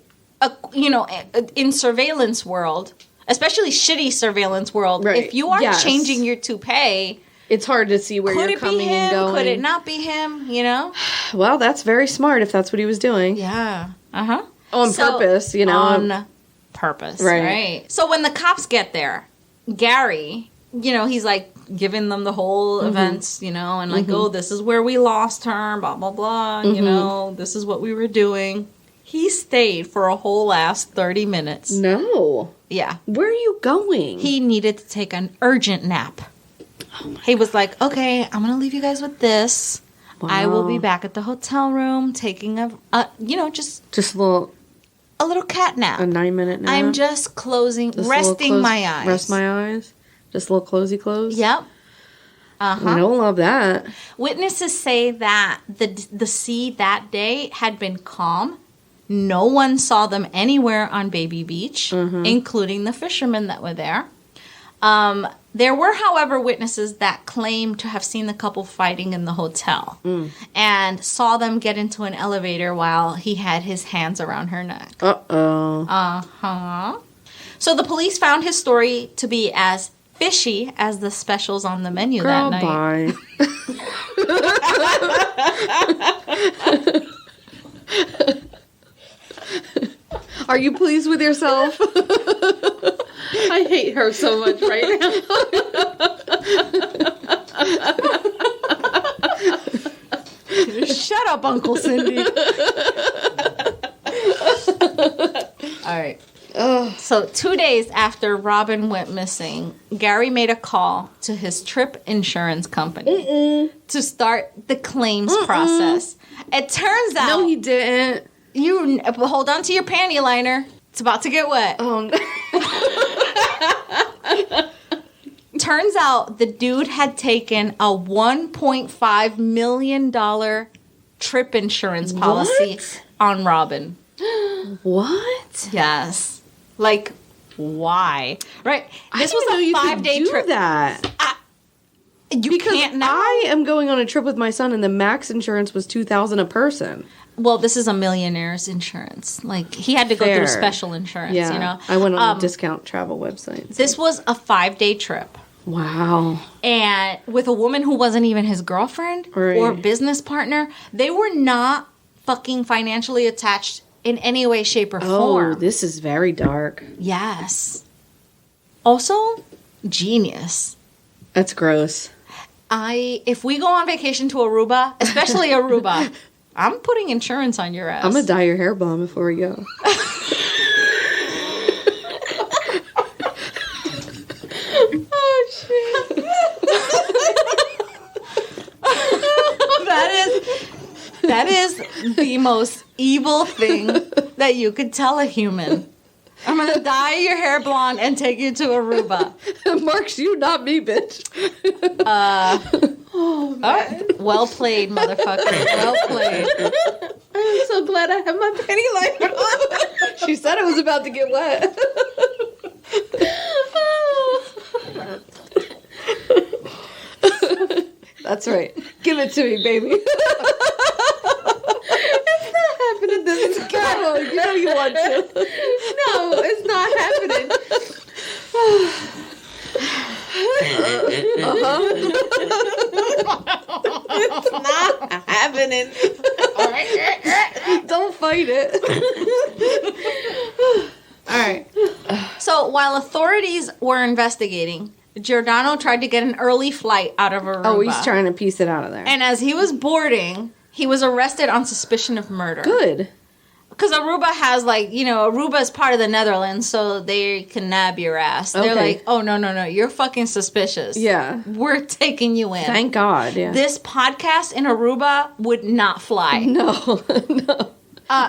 you know, in surveillance world, especially shitty surveillance world, if you are changing your toupee... It's hard to see where you're coming and going. Could it not be him, you know? Well, that's very smart if that's what he was doing. Yeah. Uh-huh. On purpose, you know. On purpose, right. So when the cops get there, Gary, you know, he's like giving them the whole events, you know, and like, oh, this is where we lost her, blah, blah, blah, you know, this is what we were doing. He stayed for a whole ass 30 minutes. No. Yeah. Where are you going? He needed to take an urgent nap. He was like, okay, I'm going to leave you guys with this. Wow. I will be back at the hotel room taking you know, just a little cat nap. A 9-minute nap. I'm just resting my eyes. Rest my eyes. Just a little closey close. Yep. I don't love that. Witnesses say that the sea that day had been calm. No one saw them anywhere on Baby Beach, including the fishermen that were there. There were, however, witnesses that claimed to have seen the couple fighting in the hotel and saw them get into an elevator while he had his hands around her neck. Uh-oh. Uh-huh. So the police found his story to be as fishy as the specials on the menu that night. Are you pleased with yourself? I hate her so much right now. Shut up, Uncle Cindy. All right. So 2 days after Robin went missing, Gary made a call to his trip insurance company to start the claims process. It turns out... No, he didn't. You hold on to your panty liner. It's about to get wet. Oh, no. Turns out the dude had taken a $1.5 million trip insurance policy on Robin. What? Yes. Like, why? Right. This was a 5-day trip. That. You can't now. I am going on a trip with my son, and the max insurance was $2,000 a person. Well, this is a millionaire's insurance. Like, he had to go through special insurance, Yeah. you know? I went on a discount travel website. This was a 5-day trip. Wow. And with a woman who wasn't even his girlfriend or business partner. They were not fucking financially attached in any way, shape, or form. Oh, this is very dark. Yes. Also, genius. That's gross. If we go on vacation to Aruba, especially Aruba, I'm putting insurance on your ass. I'm gonna dye your hair blonde before we go. Oh shit! that is the most evil thing that you could tell a human. I'm gonna dye your hair blonde and take you to Aruba. Marks you, not me, bitch. Oh, well played, motherfucker. Well played. I'm so glad I have my penny liner on. She said it was about to get wet. That's right. Give it to me, baby. It's not happening. This is Come on, you know you want to. No, it's not happening. It's not happening. Don't fight it. All right. So while authorities were investigating, Giordano tried to get an early flight out of Aruba. Oh, he's trying to piece it out of there. And as he was boarding, he was arrested on suspicion of murder. Good. Because Aruba has, like, you know, Aruba is part of the Netherlands, so they can nab your ass. They're like, oh, no, you're fucking suspicious. Yeah. We're taking you in. Thank God, yeah. This podcast in Aruba would not fly. No.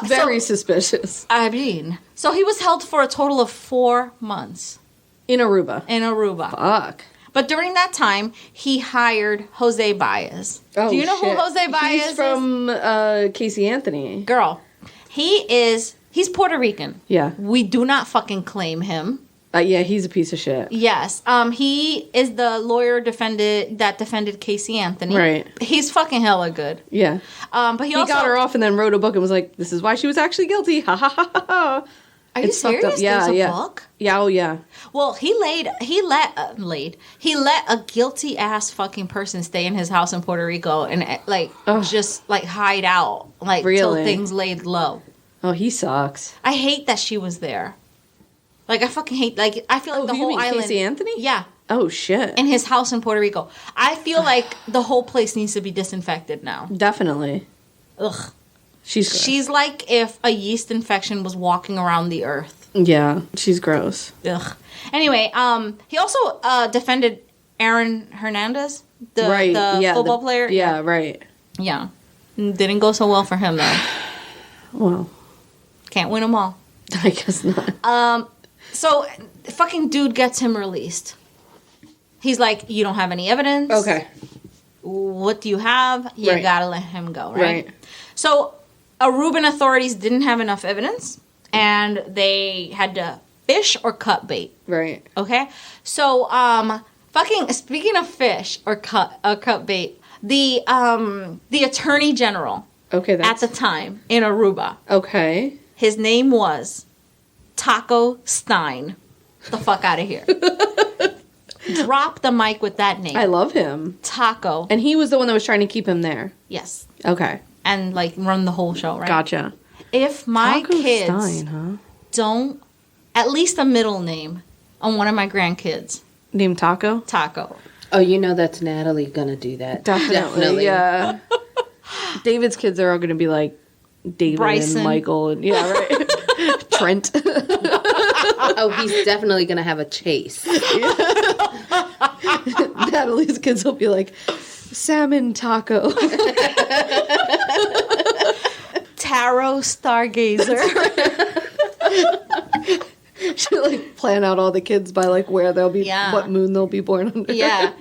Very suspicious. I mean, so he was held for a total of 4 months. In Aruba. In Aruba. Fuck. But during that time, he hired Jose Baez. Oh, do you know shit. who Jose Baez He's from Casey Anthony. Girl. He's Puerto Rican. Yeah. We do not fucking claim him. Yeah, he's a piece of shit. Yes. He is the lawyer that defended Casey Anthony. Right. He's fucking hella good. Yeah. But he also got her off and then wrote a book and was like, this is why she was actually guilty. Ha ha ha ha. Are you serious? Yeah, There's a yeah. book? Yeah, oh yeah. Well, he let a guilty ass fucking person stay in his house in Puerto Rico and just hide out till things laid low. Oh, he sucks. I hate that she was there. Like, I fucking hate, like, I feel like the whole island. Casey Anthony? Yeah. Oh shit. In his house in Puerto Rico. I feel like the whole place needs to be disinfected now. Definitely. Ugh. She's like if a yeast infection was walking around the earth. Yeah, she's gross. Ugh. Anyway, he also defended Aaron Hernandez, the football player. Yeah, right. Yeah. Didn't go so well for him, though. Well. Can't win them all. I guess not. So, fucking dude gets him released. He's like, you don't have any evidence. Okay. What do you have? You Right. gotta let him go, right? So, Aruban authorities didn't have enough evidence, and they had to fish or cut bait. Right. Okay? So, speaking of fish or cut bait, the attorney general at the time in Aruba. Okay. His name was Taco Stein. The fuck out of here. Drop the mic with that name. I love him. Taco. And he was the one that was trying to keep him there. Yes. Okay. And run the whole show, right? Gotcha. If my Taco kids Stein, huh? don't, at least a middle name, on one of my grandkids. Named Taco? Taco. Oh, you know that's Natalie gonna do that. Definitely. Yeah. David's kids are all going to be like David Bryson. and Michael. And, yeah, right. Trent. Oh, he's definitely gonna have a Chase. Natalie's kids will be like Salmon Taco. Tarot Stargazer. She'll like plan out all the kids by like where they'll be, what moon they'll be born under. Yeah.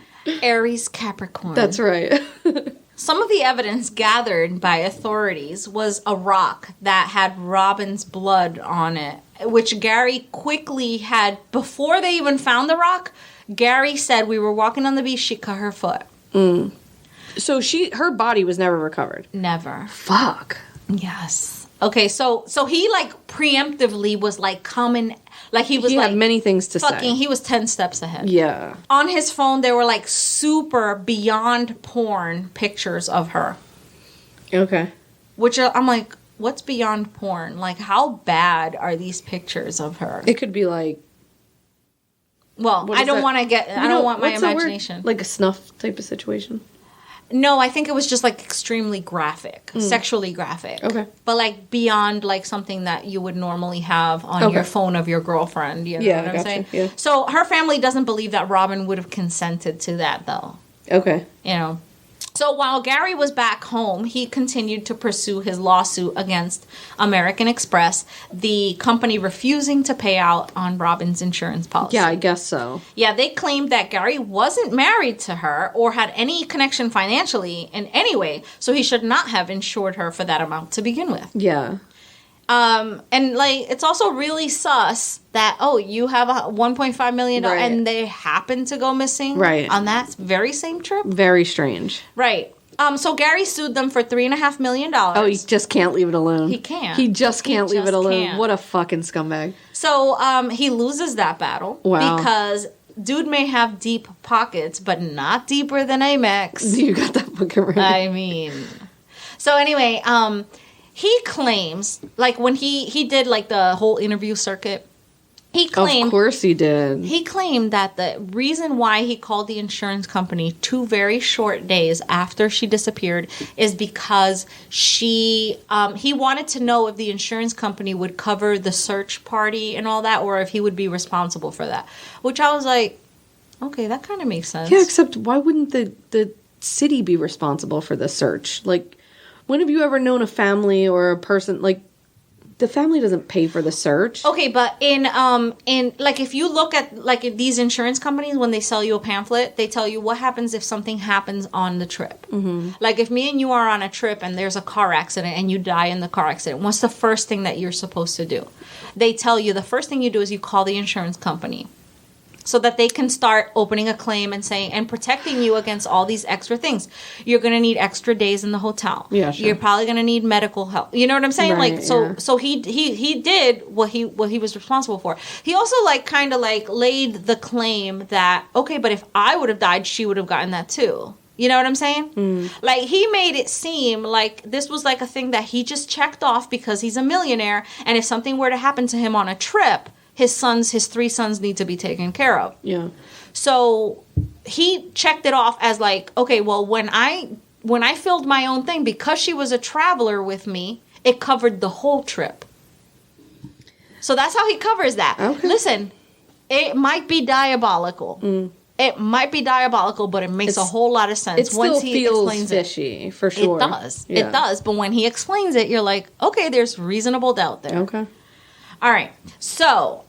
Aries Capricorn. That's right. Some of the evidence gathered by authorities was a rock that had Robin's blood on it, which Gary quickly had, before they even found the rock, Gary said, we were walking on the beach, she cut her foot. So her body was never recovered. Never. Fuck. Yes. Okay, so he like preemptively was like coming, like he was He like had many things to say. he was 10 steps ahead. Yeah. On his phone, there were like super beyond porn pictures of her. Okay. Which I'm like, what's beyond porn? Like, how bad are these pictures of her? It could be like. Well, I don't want to get. I don't want my imagination. Like a snuff type of situation. No, I think it was just like extremely graphic, sexually graphic. Okay. But like beyond like something that you would normally have on your phone of your girlfriend. You know what I'm saying? Yeah. So her family doesn't believe that Robin would have consented to that, though. Okay. You know. So while Gary was back home, he continued to pursue his lawsuit against American Express, the company refusing to pay out on Robin's insurance policy. Yeah, I guess so. Yeah, they claimed that Gary wasn't married to her or had any connection financially in any way, so he should not have insured her for that amount to begin with. Yeah. And like it's also really sus that you have a $1.5 million and they happen to go missing on that very same trip. Very strange. Right. So Gary sued them for $3.5 million. Oh, he just can't leave it alone. He can't. He just can't leave it alone. Can't. What a fucking scumbag. So he loses that battle. Wow. Because dude may have deep pockets, but not deeper than Amex. You got that fucking right. I mean. So anyway, he claims, like when he did like the whole interview circuit, he claimed... Of course he did. He claimed that the reason why he called the insurance company 2 very short days after she disappeared is because he wanted to know if the insurance company would cover the search party and all that, or if he would be responsible for that. Which I was like, okay, that kind of makes sense. Yeah, except why wouldn't the city be responsible for the search? Like, when have you ever known a family or a person, like, the family doesn't pay for the search? Okay, but in like if you look at like these insurance companies, when they sell you a pamphlet, they tell you what happens if something happens on the trip. Mm-hmm. Like if me and you are on a trip and there's a car accident and you die in the car accident, what's the first thing that you're supposed to do? They tell you the first thing you do is you call the insurance company, so that they can start opening a claim and saying and protecting you against all these extra things. You're going to need extra days in the hotel. Yeah, sure. You're probably going to need medical help. You know what I'm saying? Right, like so yeah. so he did what he was responsible for. He also like kind of like laid the claim that okay, but if I would have died, she would have gotten that too. You know what I'm saying? Like he made it seem like this was like a thing that he just checked off because he's a millionaire, and if something were to happen to him on a trip, his 3 sons need to be taken care of. Yeah. So he checked it off as like, okay, well, when I filled my own thing, because she was a traveler with me, it covered the whole trip. So that's how he covers that. Okay. Listen, it might be diabolical. It might be diabolical, but it makes a whole lot of sense. It still once he feels explains fishy, for sure. It does. Yeah. It does. But when he explains it, you're like, okay, there's reasonable doubt there. Okay. All right. So,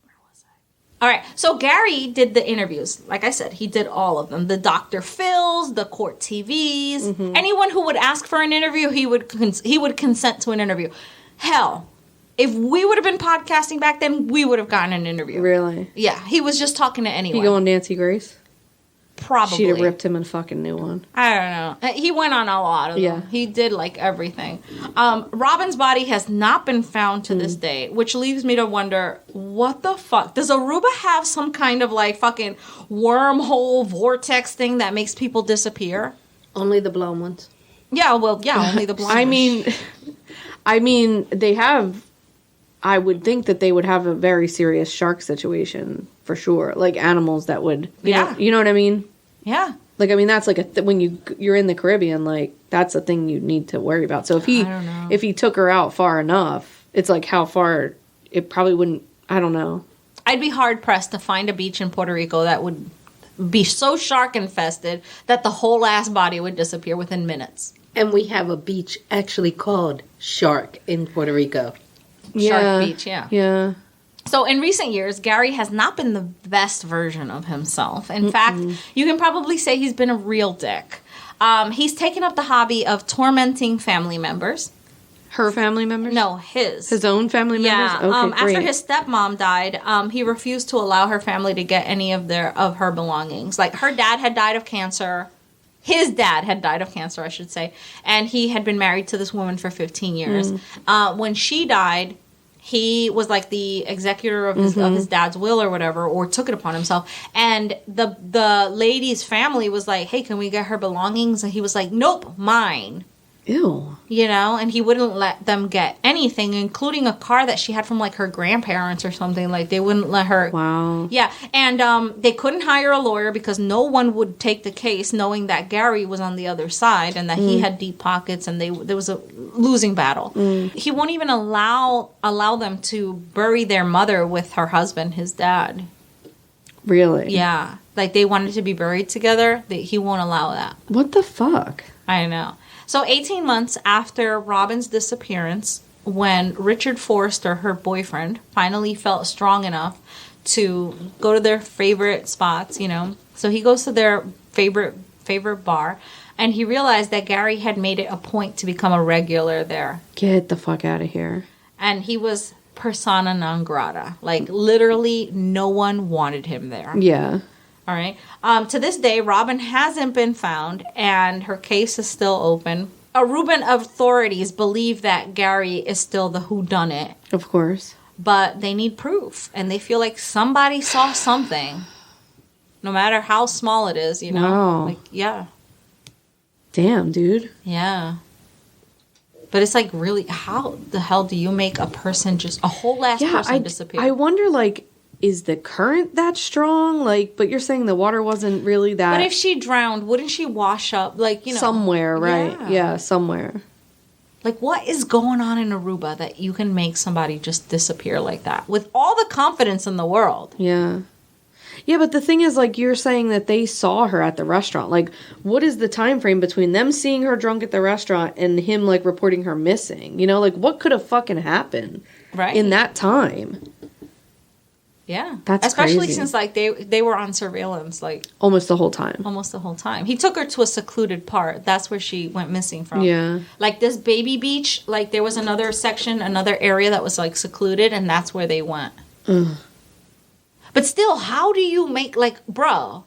where was I? All right. So Gary did the interviews. Like I said, he did all of them. The Dr. Phil's, the court TVs. Mm-hmm. Anyone who would ask for an interview, he would consent to an interview. Hell, if we would have been podcasting back then, we would have gotten an interview. Really? Yeah. He was just talking to anyone. You go on Nancy Grace? Probably. She'd have ripped him a fucking new one. I don't know. He went on a lot of them. Yeah. He did like everything. Robin's body has not been found to this day, which leaves me to wonder, what the fuck? Does Aruba have some kind of like fucking wormhole vortex thing that makes people disappear? Only the blown ones. Yeah, well, yeah, only the blind. I mean, they have I would think that they would have a very serious shark situation for sure. Like animals that would, you know what I mean? Yeah. Like, I mean, that's like when you're in the Caribbean, like that's a thing you need to worry about. So if he took her out far enough, it's like how far it probably wouldn't, I don't know. I'd be hard pressed to find a beach in Puerto Rico that would be so shark infested that the whole ass body would disappear within minutes. And we have a beach actually called Shark in Puerto Rico. Shark Beach, yeah. Yeah. So in recent years, Gary has not been the best version of himself. In fact, you can probably say he's been a real dick. He's taken up the hobby of tormenting family members. Her family members? No, his. His own family members? Yeah. Okay, great. After his stepmom died, he refused to allow her family to get any of her belongings. Like, her dad had died of cancer. His dad had died of cancer, I should say. And he had been married to this woman for 15 years. When she died, he was like the executor of his dad's will or whatever, or took it upon himself. And the lady's family was like, hey, can we get her belongings? And he was like, nope, mine. Ew. You know, and he wouldn't let them get anything, including a car that she had from like her grandparents or something. Like, they wouldn't let her. Wow. Yeah. And they couldn't hire a lawyer because no one would take the case knowing that Gary was on the other side and that he had deep pockets, and there was a losing battle. He won't even allow them to bury their mother with her husband, his dad. Really? Yeah. Like, they wanted to be buried together. He won't allow that. What the fuck? I know. So 18 months after Robin's disappearance, when Richard Forrester, her boyfriend, finally felt strong enough to go to their favorite spots, you know. So he goes to their favorite bar, and he realized that Gary had made it a point to become a regular there. Get the fuck out of here. And he was persona non grata. Like, literally no one wanted him there. Yeah. All right. To this day, Robin hasn't been found, and her case is still open. Aruban authorities believe that Gary is still the whodunit, Of course. but they need proof, and they feel like somebody saw something, no matter how small it is, you know? Wow. Like, yeah. Damn, dude. Yeah. But it's like, really, how the hell do you make a person a whole ass person disappear? I wonder, like, is the current that strong? Like, but you're saying the water wasn't really that... But if she drowned, wouldn't she wash up? Like, you know. Somewhere, right? Yeah, somewhere. Like, what is going on in Aruba that you can make somebody just disappear like that? With all the confidence in the world. Yeah. Yeah, but the thing is, like, you're saying that they saw her at the restaurant. Like, what is the time frame between them seeing her drunk at the restaurant and him, like, reporting her missing? You know, like, what could have fucking happened in that time? Yeah. That's especially crazy. since, like, they were on surveillance, like... Almost the whole time. Almost the whole time. He took her to a secluded part. That's where she went missing from. Yeah. Like, this baby beach, like, there was another section, another area that was, like, secluded, and that's where they went. Ugh. But still, how do you make, like, bro...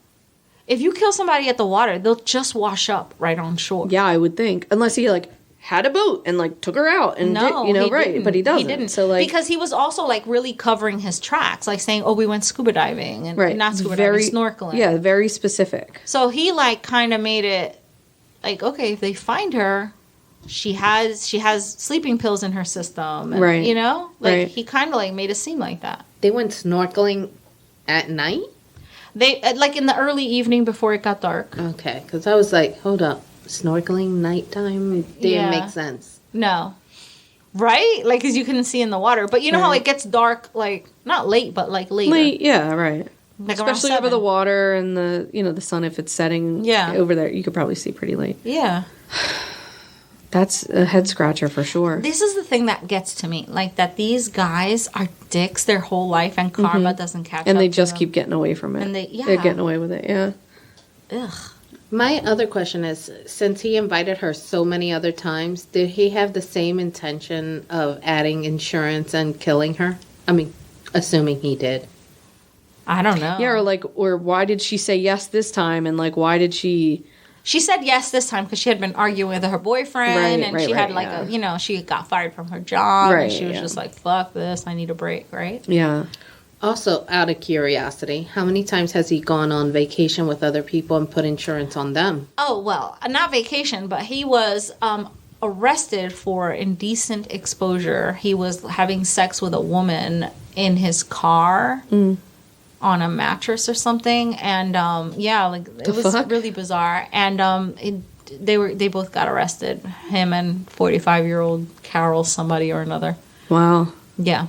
If you kill somebody at the water, they'll just wash up right on shore. Yeah, I would think. Unless he, like... had a boat and like took her out and no, you know, he right? didn't. But he doesn't. He didn't. So like, because he was also like really covering his tracks, like saying, "Oh, we went scuba diving," and right, not scuba diving, snorkeling. Yeah, very specific. So he like kind of made it like, okay, if they find her, she has sleeping pills in her system, and, right? You know, like right. he kind of like made it seem like that. They went snorkeling at night. They like in the early evening before it got dark. Okay, because I was like, hold up, snorkeling nighttime didn't make sense. No. Right? Like, because you couldn't see in the water. But you know how it gets dark, like, not late, but, like, later. Late, yeah, right. Like especially over the water and the, you know, the sun, if it's setting over there, you could probably see pretty late. Yeah. That's a head scratcher for sure. This is the thing that gets to me. Like, that these guys are dicks their whole life and karma doesn't catch up. And they just them. keep getting away from it. And they're getting away with it, yeah. Ugh. My other question is, since he invited her so many other times, did he have the same intention of adding insurance and killing her? I mean, assuming he did. I don't know. Yeah, or why did she say yes this time? And, like, why did she... She said yes this time because she had been arguing with her boyfriend, and she had, like, you know, she got fired from her job, and she was just like, fuck this, I need a break, right? Yeah. Also, out of curiosity, how many times has he gone on vacation with other people and put insurance on them? Oh, well, not vacation, but he was arrested for indecent exposure. He was having sex with a woman in his car on a mattress or something. And it was really bizarre. And they both got arrested. Him and 45-year-old Carol somebody or another. Wow. Yeah.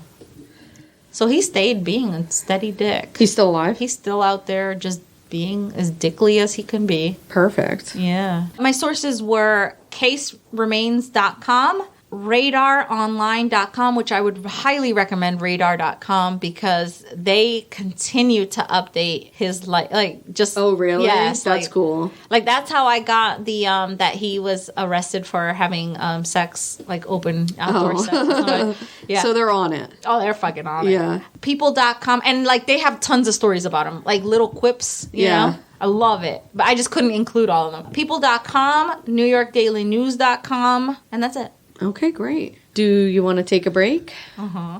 So he stayed being a steady dick. He's still alive? He's still out there just being as dickly as he can be. Perfect. Yeah. My sources were caseremains.com, radaronline.com, which I would highly recommend radar.com because they continue to update his Oh, really? Yes, that's cool. Like that's how I got the that he was arrested for having sex, like open outdoor sex. Yeah. So they're on it. Oh, they're fucking on it. Yeah. People.com, and like they have tons of stories about him, like little quips, you know? I love it. But I just couldn't include all of them. People.com, NewYorkDailyNews.com, and that's it. Okay, great. Do you want to take a break? Uh-huh.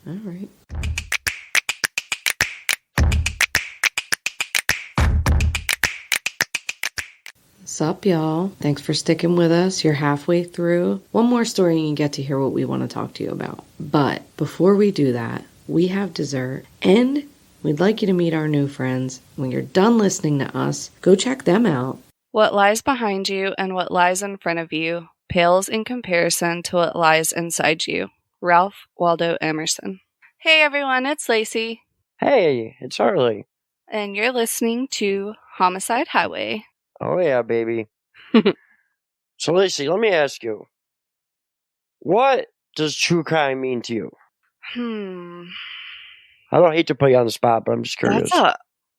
All right. Sup, y'all? Thanks for sticking with us. You're halfway through. One more story and you get to hear what we want to talk to you about. But before we do that, we have dessert and we'd like you to meet our new friends. When you're done listening to us, go check them out. What lies behind you and what lies in front of you pales in comparison to what lies inside you. Ralph Waldo Emerson. Hey everyone, it's Lacey. Hey, it's Harley. And you're listening to Homicide Highway. Oh yeah, baby. So Lacey, let me ask you. What does true crime mean to you? I don't hate to put you on the spot, but I'm just curious.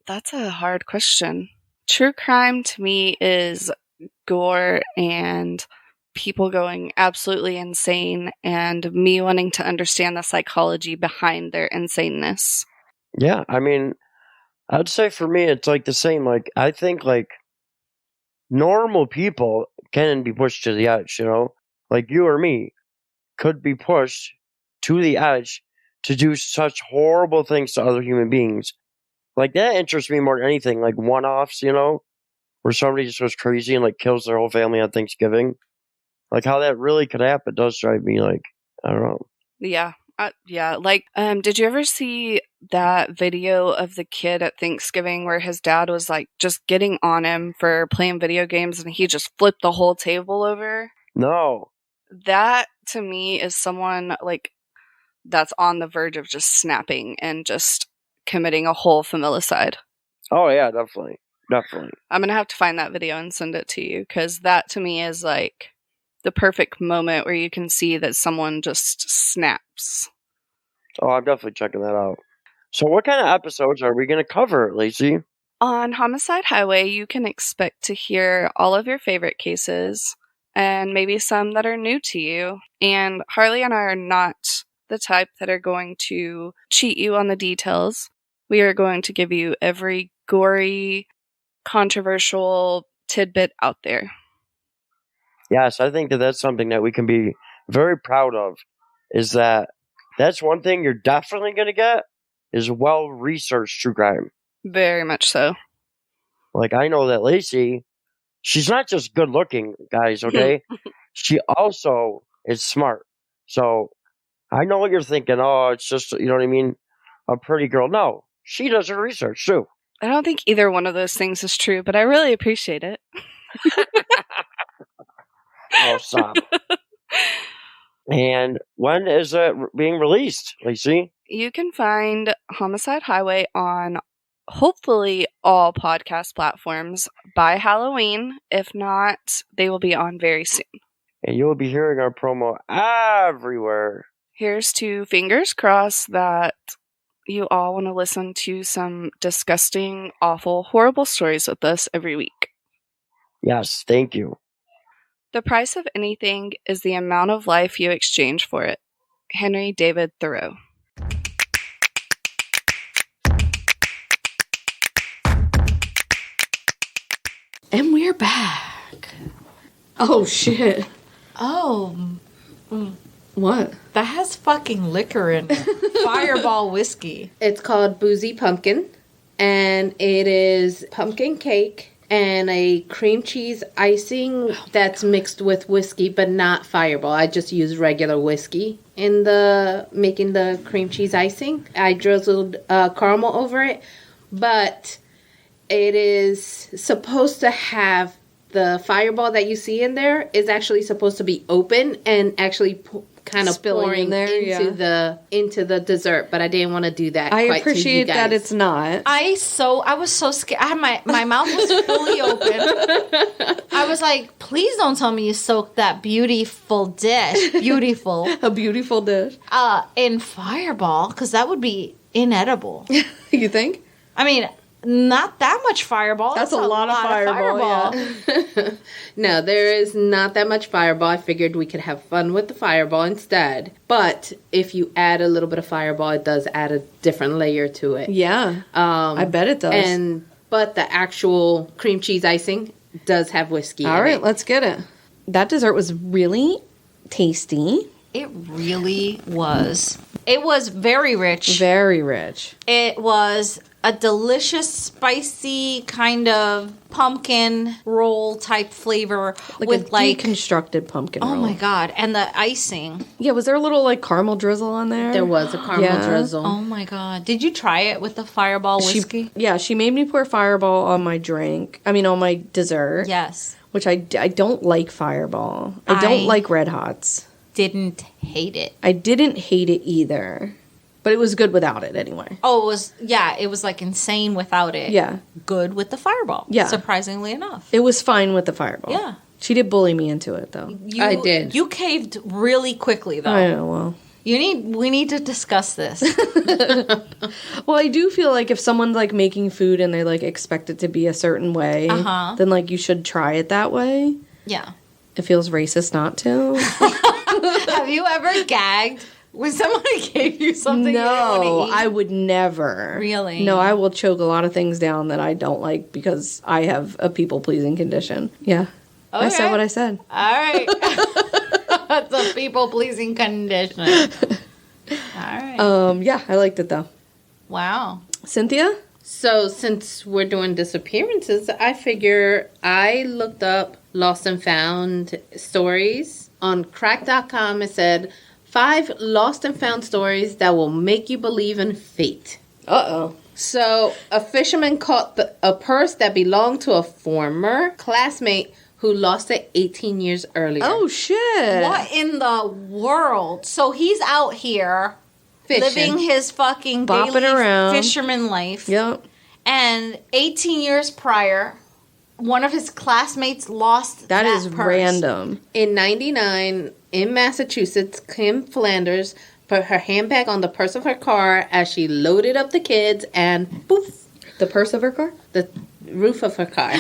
That's a hard question. True crime to me is gore and people going absolutely insane and me wanting to understand the psychology behind their insaneness. Yeah, I mean, I'd say for me it's like the same. Like, I think like normal people can be pushed to the edge, you know? Like you or me could be pushed to the edge to do such horrible things to other human beings. Like that interests me more than anything, like one-offs, you know? Where somebody just goes crazy and like kills their whole family on Thanksgiving. Like how that really could happen does drive me like, I don't know. Yeah. Like, did you ever see that video of the kid at Thanksgiving where his dad was like just getting on him for playing video games and he just flipped the whole table over? No. That to me is someone like that's on the verge of just snapping and just committing a whole familicide. Oh yeah, definitely. I'm going to have to find that video and send it to you because that to me is like the perfect moment where you can see that someone just snaps. Oh, I'm definitely checking that out. So what kind of episodes are we going to cover, Lacey? On Homicide Highway, you can expect to hear all of your favorite cases and maybe some that are new to you. And Harley and I are not the type that are going to cheat you on the details. We are going to give you every gory, controversial tidbit out there. Yes, I think that that's something that we can be very proud of, is that that's one thing you're definitely going to get is well-researched true crime. Very much so. Like, I know that Lacey, she's not just good-looking, guys, okay? She also is smart. So, I know what you're thinking. Oh, it's just, you know what I mean? A pretty girl. No, she does her research, too. I don't think either one of those things is true, but I really appreciate it. Oh, stop. And when is it being released, Lacey? You can find Homicide Highway on hopefully all podcast platforms by Halloween. If not, they will be on very soon. And you will be hearing our promo everywhere. Here's to fingers crossed that you all want to listen to some disgusting, awful, horrible stories with us every week. Yes, thank you. The price of anything is the amount of life you exchange for it. Henry David Thoreau. And we're back. Oh, shit. Oh. What? That has fucking liquor in it. Fireball whiskey. It's called Boozy Pumpkin, and it is pumpkin cake and a cream cheese icing that's mixed with whiskey, but not Fireball. I just use regular whiskey in making the cream cheese icing. I drizzled caramel over it, but it is supposed to have the Fireball that you see in there is actually supposed to be open and actually kind of Spilling pouring in there, into the dessert, but I didn't want to do that. I quite to appreciate you guys. that it's not. I was so scared. I had my mouth was fully open. I was like, please don't tell me you soaked that beautiful dish, A beautiful dish. in Fireball, because that would be inedible. You think? I mean, not that much Fireball. That's a lot of Fireball. Yeah. No, there is not that much Fireball. I figured we could have fun with the Fireball instead. But if you add a little bit of Fireball, it does add a different layer to it. Yeah. I bet it does. But the actual cream cheese icing does have whiskey All in right, it. let's get it. That dessert was really tasty. It really was. It was very rich. Very rich. It was a delicious, spicy kind of pumpkin roll type flavor with like deconstructed pumpkin roll. Oh my god! And the icing. Yeah, was there a little like caramel drizzle on there? There was a caramel drizzle. Oh my god! Did you try it with the Fireball whiskey? She made me pour Fireball on my drink. I mean, on my dessert. Yes. Which I don't like Fireball. I don't like Red Hots. Didn't hate it. I didn't hate it either. But it was good without it anyway. Oh, it was like insane without it. Yeah. Good with the Fireball. Yeah. Surprisingly enough. It was fine with the Fireball. Yeah. She did bully me into it though. I did. You caved really quickly though. I know, well. We need to discuss this. Well, I do feel like if someone's like making food and they like expect it to be a certain way, then like you should try it that way. Yeah. It feels racist not to. Have you ever gagged when somebody gave you something you didn't want to No, eat? I would never. Really? No, I will choke a lot of things down that I don't like because I have a people-pleasing condition. Yeah. I said what I said. All right. That's a people-pleasing condition. All right. Yeah, I liked it though. Wow. Cynthia? So since we're doing disappearances, I figure I looked up lost and found stories. On crack.com it said 5 lost and found stories that will make you believe in fate. Uh-oh. So a fisherman caught a purse that belonged to a former classmate who lost it 18 years earlier. Oh, shit. What in the world? So he's out here Fishing. living his fucking Bopping daily around. fisherman life. Yep. And 18 years prior, one of his classmates lost That is purse. random. In 99, in Massachusetts, Kim Flanders put her handbag on the purse of her car as she loaded up the kids and poof, The purse of her car? the roof of her car.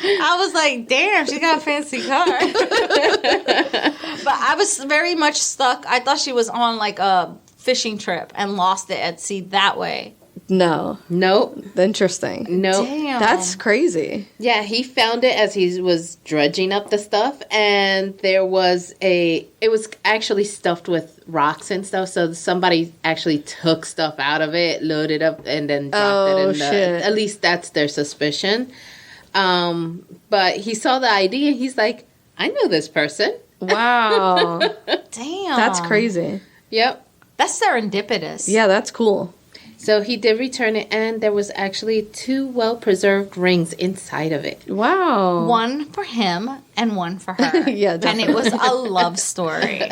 I was like, damn, she got a fancy car. But I was very much stuck. I thought she was on like a fishing trip and lost it at sea that way. No. Nope. Interesting. Nope. Damn. That's crazy. Yeah, he found it as he was dredging up the stuff, and it was actually stuffed with rocks and stuff, so somebody actually took stuff out of it, loaded up, and then dropped it in shit. at least that's their suspicion. But he saw the ID, and he's like, I know this person. Wow. Damn. That's crazy. Yep. That's serendipitous. Yeah, that's cool. So he did return it, and there was actually 2 well-preserved rings inside of it. Wow. One for him and one for her. Yeah, and it was a love story.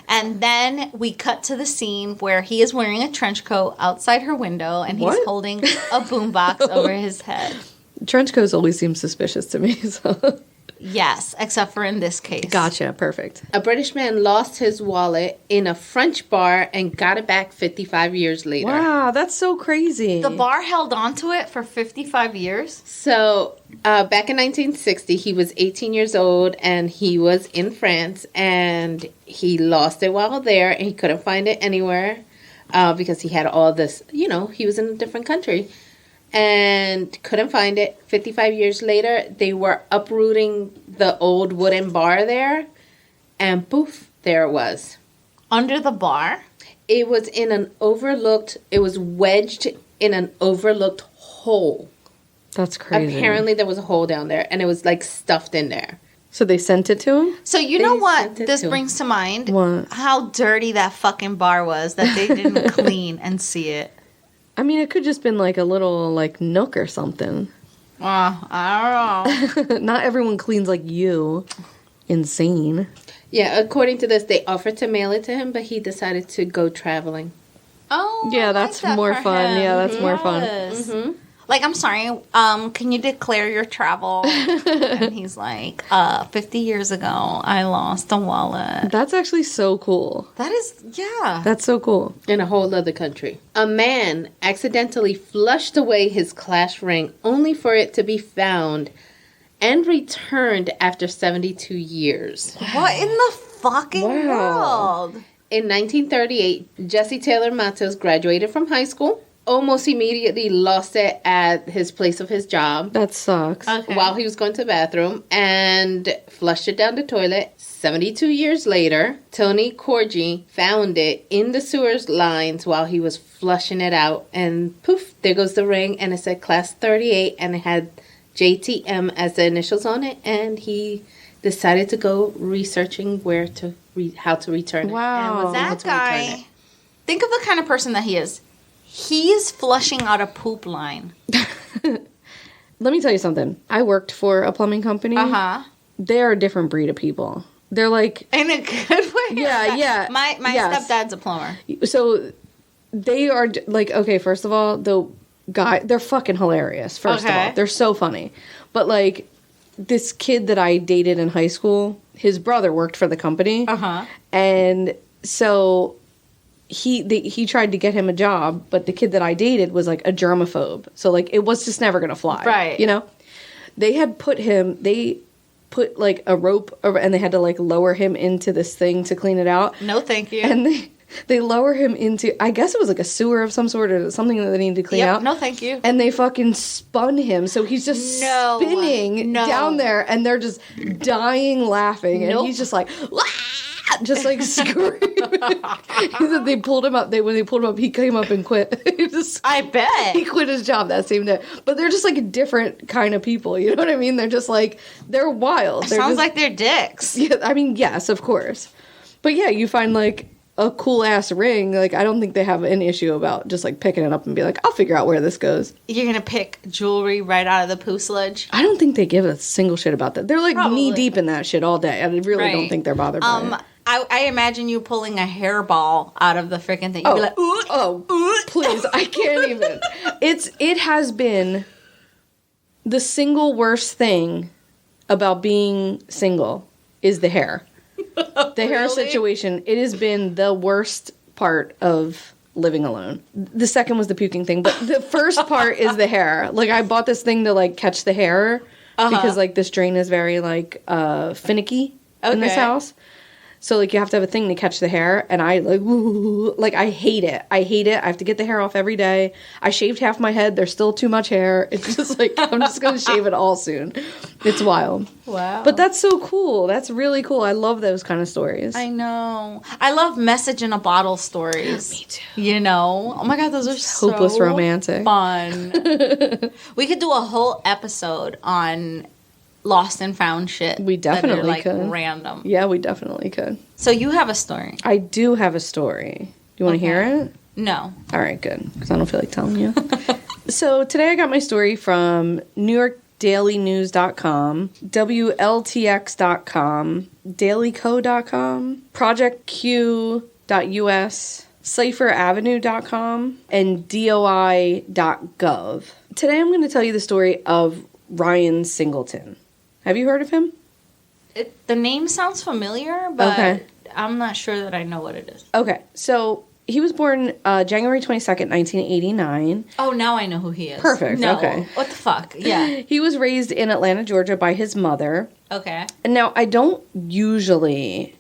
And then we cut to the scene where he is wearing a trench coat outside her window and he's What? holding a boombox over his head. Trench coats always seem suspicious to me. So. Yes, except for in this case. Gotcha. Perfect. A British man lost his wallet in a French bar and got it back 55 years later. Wow, that's so crazy. The bar held on to it for 55 years. So, back in 1960, he was 18 years old and he was in France and he lost it while there and he couldn't find it anywhere because he had all this, he was in a different country and couldn't find it. 55 years later, they were uprooting the old wooden bar there and poof, there it was. Under the bar? It was in an overlooked, it was wedged in an overlooked hole. That's crazy. Apparently there was a hole down there, and it was like stuffed in there. So they sent it to him? So you They know what sent it this to brings to mind? What? How dirty that fucking bar was that they didn't clean and see it. I mean, it could just been like a little like nook or something. I don't know. Not everyone cleans like you. Insane. Yeah, according to this, they offered to mail it to him, but he decided to go traveling. Oh, Yeah, I that's like that more for fun. him. Yeah, that's more fun. Yes. Like, I'm sorry, can you declare your travel? And he's like, 50 years ago, I lost a wallet. That's actually so cool. That is, yeah. That's so cool. In a whole other country. A man accidentally flushed away his clash ring only for it to be found and returned after 72 years. What in the fucking Wow. world? In 1938, Jesse Taylor Matos graduated from high school, almost immediately lost it at his place of his job That sucks. Okay. while he was going to the bathroom and flushed it down the toilet. 72 years later, Tony Corgi found it in the sewers lines while he was flushing it out, and poof, there goes the ring, and it said class 38, and it had JTM as the initials on it, and he decided to go researching where to how to return it. Wow. And was able That to return guy, it. think of the kind of person that he is. He's flushing out a poop line. Let me tell you something. I worked for a plumbing company. Uh-huh. They're a different breed of people. They're like, In a good way. Yeah, yeah. My Yes. stepdad's a plumber. so they are like, okay, first of all, the guy, they're fucking hilarious, first of Okay. all. They're so funny. But like, this kid that I dated in high school, his brother worked for the company. Uh-huh. And so he tried to get him a job, but the kid that I dated was like a germaphobe. So like it was just never gonna fly. Right. You know? They put like a rope over, and they had to like lower him into this thing to clean it out. No, thank you. And they lower him into, I guess it was like a sewer of some sort or something that they needed to clean out. No, thank you. And they fucking spun him. So he's just No. spinning No. down there, and they're just dying laughing. And Nope. he's just like, "Wah!" just like screaming. He said they pulled him up. When they pulled him up, he came up and quit. I bet. He quit his job that same day. But they're just like a different kind of people. You know what I mean? They're just like, they're wild. They're Sounds just, like they're dicks. yeah, I mean, yes, of course. But yeah, you find like a cool ass ring. Like, I don't think they have an issue about just like picking it up and be like, I'll figure out where this goes. You're going to pick jewelry right out of the poo sludge? I don't think they give a single shit about that. They're like Probably. knee deep in that shit all day. I really Right. don't think they're bothered by it. I imagine you pulling a hairball out of the freaking thing. You'd be like, ooh, Oh, please, I can't even. It has been the single worst thing about being single is the hair. The hair Really? situation. It has been the worst part of living alone. The second was the puking thing, but the first part is the hair. Like, I bought this thing to like catch the hair because like this drain is very like finicky in this Okay. house. So, like, you have to have a thing to catch the hair, and I, like, I hate it. I hate it. I have to get the hair off every day. I shaved half my head. There's still too much hair. It's just, like, I'm just going to shave it all soon. It's wild. wow. But that's so cool. That's really cool. I love those kind of stories. I know. I love message in a bottle stories. Me too. You know? Oh my God, those are so Hopeless romantic. fun. We could do a whole episode on lost and found shit. We that are, definitely like, could. random. Yeah, we definitely could. So you have a story? I do have a story. You want to hear it? No. All right, good. Because I don't feel like telling you. So today I got my story from NewYorkDailyNews.com, WLTX.com, DailyCo.com, ProjectQ.us, CipherAvenue.com, and DOI.gov. Today I'm going to tell you the story of Ryan Singleton. Have you heard of him? The name sounds familiar, but Okay. I'm not sure that I know what it is. Okay, so he was born January 22nd, 1989. Oh, now I know who he is. Perfect, No. okay. What the fuck? Yeah. He was raised in Atlanta, Georgia by his mother. Okay. And now, I don't usually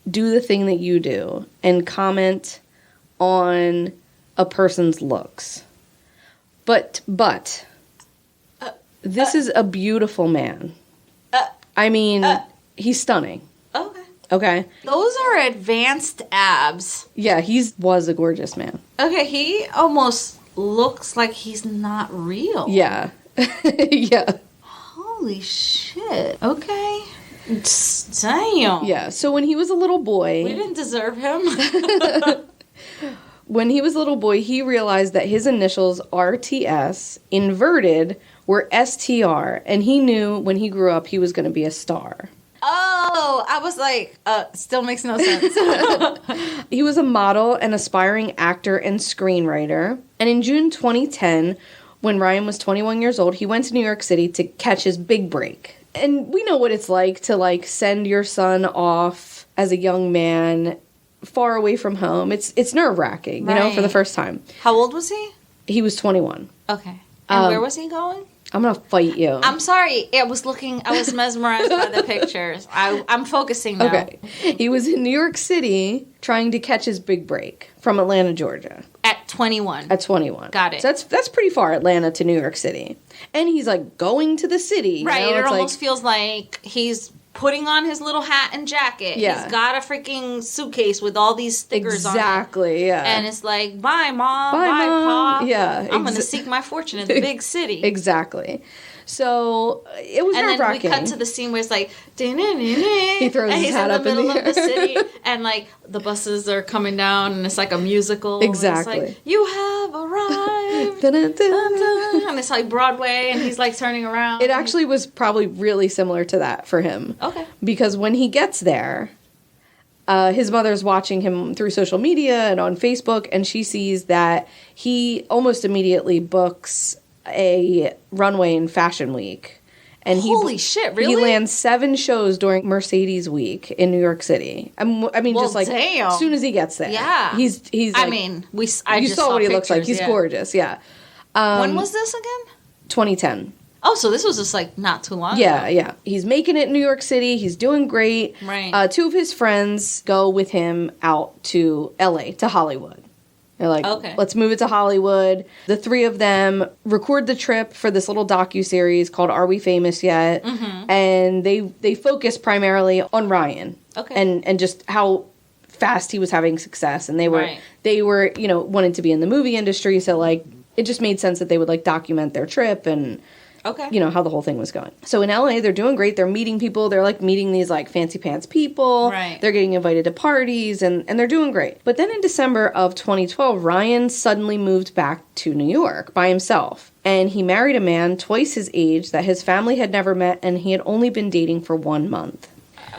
do the thing that you do and comment on a person's looks. But this is a beautiful man. I mean, he's stunning. Okay. Okay? Those are advanced abs. Yeah, he was a gorgeous man. Okay, he almost looks like he's not real. Yeah. Yeah. Holy shit. Okay. Damn. Yeah. So when he was a little boy... We didn't deserve him. When he was a little boy, he realized that his initials, RTS, inverted, were STR, and he knew when he grew up he was going to be a star. Oh, I was like, still makes no sense. He was a model, an aspiring actor, and screenwriter. And in June 2010, when Ryan was 21 years old, he went to New York City to catch his big break. And we know what it's like to, like, send your son off as a young man far away from home. It's nerve-wracking, you know, for the first time. How old was he? He was 21. Okay. And where was he going? I'm gonna fight you. I'm sorry. I was mesmerized by the pictures. I'm focusing now. Okay. He was in New York City trying to catch his big break from Atlanta, Georgia. At 21. At 21. Got it. So that's pretty far, Atlanta to New York City. And he's like going to the city. Right. You know? It almost feels like he's putting on his little hat and jacket. Yeah. He's got a freaking suitcase with all these stickers on it. Exactly, yeah. And it's like, bye, Mom. Bye, Mom. Pa. Yeah. I'm going to seek my fortune in the big city. Exactly. So it was nerve-wracking. And then we cut to the scene where it's like, he throws his hat up in the air. Of the city, and like the buses are coming down, and it's like a musical. Exactly. And it's like, you have arrived. Dun, dun, dun. And it's like Broadway, and he's like turning around. It actually was probably really similar to that for him. Okay. Because when he gets there, his mother's watching him through social media and on Facebook, and she sees that he almost immediately books a runway in Fashion Week. And holy shit, really? He lands 7 shows during Mercedes Week in New York City. I mean, well, just like damn. As soon as he gets there. Yeah. He's I like, mean, you just saw what he looks like. pictures, He's gorgeous, yeah. When was this again? 2010. Oh, so this was just like not too long ago. Yeah. He's making it in New York City. He's doing great. Right. 2 of his friends go with him out to LA, to Hollywood. They're like, okay, let's move it to Hollywood. The 3 of them record the trip for this little docuseries called Are We Famous Yet? Mm-hmm. And they focus primarily on Ryan. Okay. And just how fast he was having success. And they were, you know, wanted to be in the movie industry. So, like, it just made sense that they would, like, document their trip and... Okay. You know, how the whole thing was going. So in LA, they're doing great. They're meeting people. They're like meeting these like fancy pants people. Right. They're getting invited to parties and they're doing great. But then in December of 2012, Ryan suddenly moved back to New York by himself. And he married a man twice his age that his family had never met and he had only been dating for 1 month.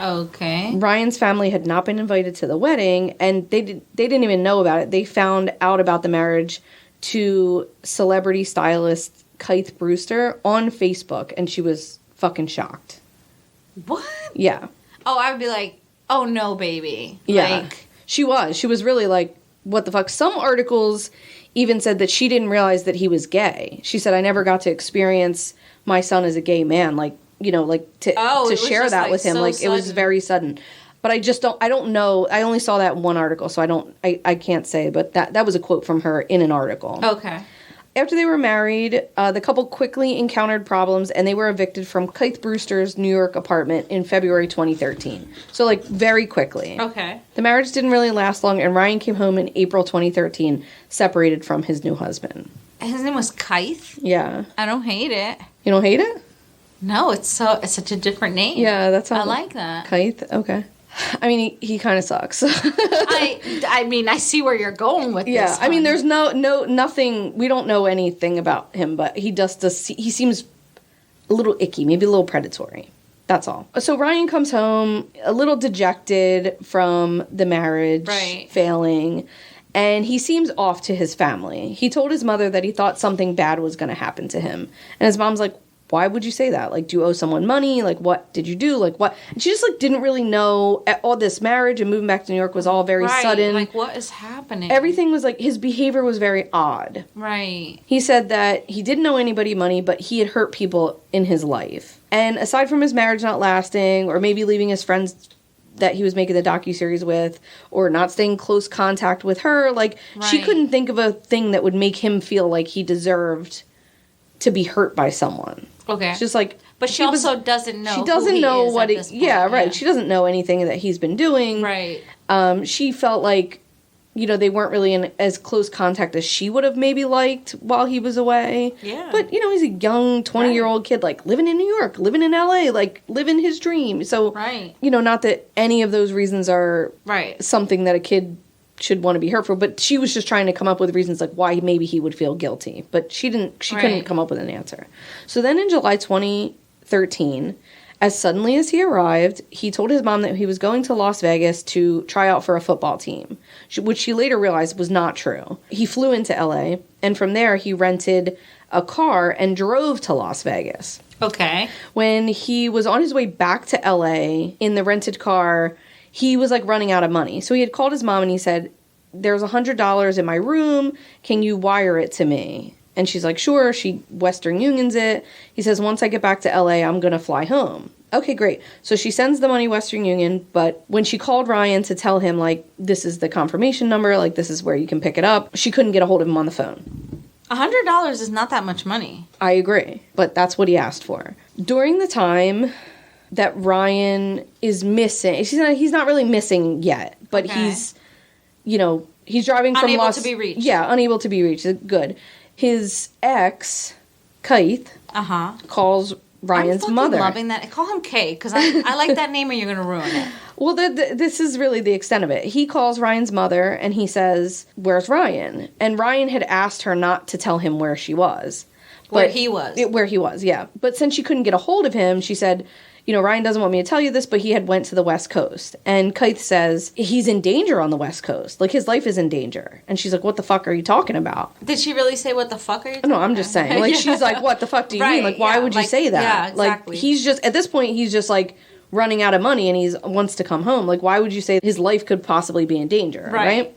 Okay. Ryan's family had not been invited to the wedding and they didn't even know about it. They found out about the marriage to celebrity stylist Keith Brewster on Facebook, and she was fucking shocked. What? Yeah. Oh, I would be like, oh no, baby. Yeah. Like, she was really like, what the fuck? Some articles even said that she didn't realize that he was gay. She said, I never got to experience my son as a gay man, like, you know, like to share that with him. So like, sudden. It was very sudden. But I don't know. I only saw that in one article, so I can't say, but that was a quote from her in an article. Okay. After they were married, the couple quickly encountered problems, and they were evicted from Keith Brewster's New York apartment in February 2013. So, like, very quickly. Okay. The marriage didn't really last long, and Ryan came home in April 2013, separated from his new husband. His name was Keith? Yeah. I don't hate it. You don't hate it? No, it's such a different name. Yeah, that's how I like that. Keith? Okay. I mean, he kind of sucks. I mean, I see where you're going with this. Yeah, I mean, there's nothing. We don't know anything about him, but he he seems a little icky, maybe a little predatory. That's all. So Ryan comes home a little dejected from the marriage failing, and he seems off to his family. He told his mother that he thought something bad was going to happen to him, and his mom's like, why would you say that? Like, do you owe someone money? Like, what did you do? Like, what? And she just, like, didn't really know. All this marriage and moving back to New York was all very sudden. Like, what is happening? Everything was, like, his behavior was very odd. Right. He said that he didn't owe anybody money, but he had hurt people in his life. And aside from his marriage not lasting, or maybe leaving his friends that he was making the docuseries with, or not staying in close contact with her, like, she couldn't think of a thing that would make him feel like he deserved to be hurt by someone. Okay. It's just like... But she also doesn't know. She doesn't know what it is. Yeah, right. Yeah. She doesn't know anything that he's been doing. Right. She felt like they weren't really in as close contact as she would have maybe liked while he was away. Yeah. But, he's a young 20-year-old kid, like, living in New York, living in LA, like, living his dream. So, Right. Not that any of those reasons are Right. something that a kid should want to be hurt for, but she was just trying to come up with reasons like why maybe he would feel guilty. But she couldn't come up with an answer. So then in July 2013, as suddenly as he arrived, he told his mom that he was going to Las Vegas to try out for a football team, which she later realized was not true. He flew into LA, and from there he rented a car and drove to Las Vegas. Okay. When he was on his way back to LA in the rented car, he was like running out of money. So he had called his mom and he said, "There's $100 in my room. Can you wire it to me?" And she's like, "Sure." She Western Unions it. He says, "Once I get back to LA, I'm going to fly home." Okay, great. So she sends the money Western Union, but when she called Ryan to tell him, like, this is the confirmation number, like, this is where you can pick it up, she couldn't get a hold of him on the phone. $100 is not that much money. I agree, but that's what he asked for. During the time that Ryan is missing, he's not really missing yet, but Okay. he's driving from Unable to be reached. Yeah, unable to be reached. Good. His ex, Keith, calls Ryan's I'm mother. loving that. Call him Kay, because I like that name or you're going to ruin it. Well, this is really the extent of it. He calls Ryan's mother and he says, "Where's Ryan?" And Ryan had asked her not to tell him where she was. Where he was. Where he was, yeah. But since she couldn't get a hold of him, she said, Ryan doesn't want me to tell you this, but he had went to the West Coast. And Keith says, he's in danger on the West Coast. Like, his life is in danger. And she's like, "What the fuck are you talking about?" Did she really say what the fuck are you talking No, I'm just saying. Like, she's like, "What the fuck do you mean? Like, why would you say that?" Yeah, exactly. Like, he's just, at this point, he's just like running out of money and he wants to come home. Like, why would you say his life could possibly be in danger, right?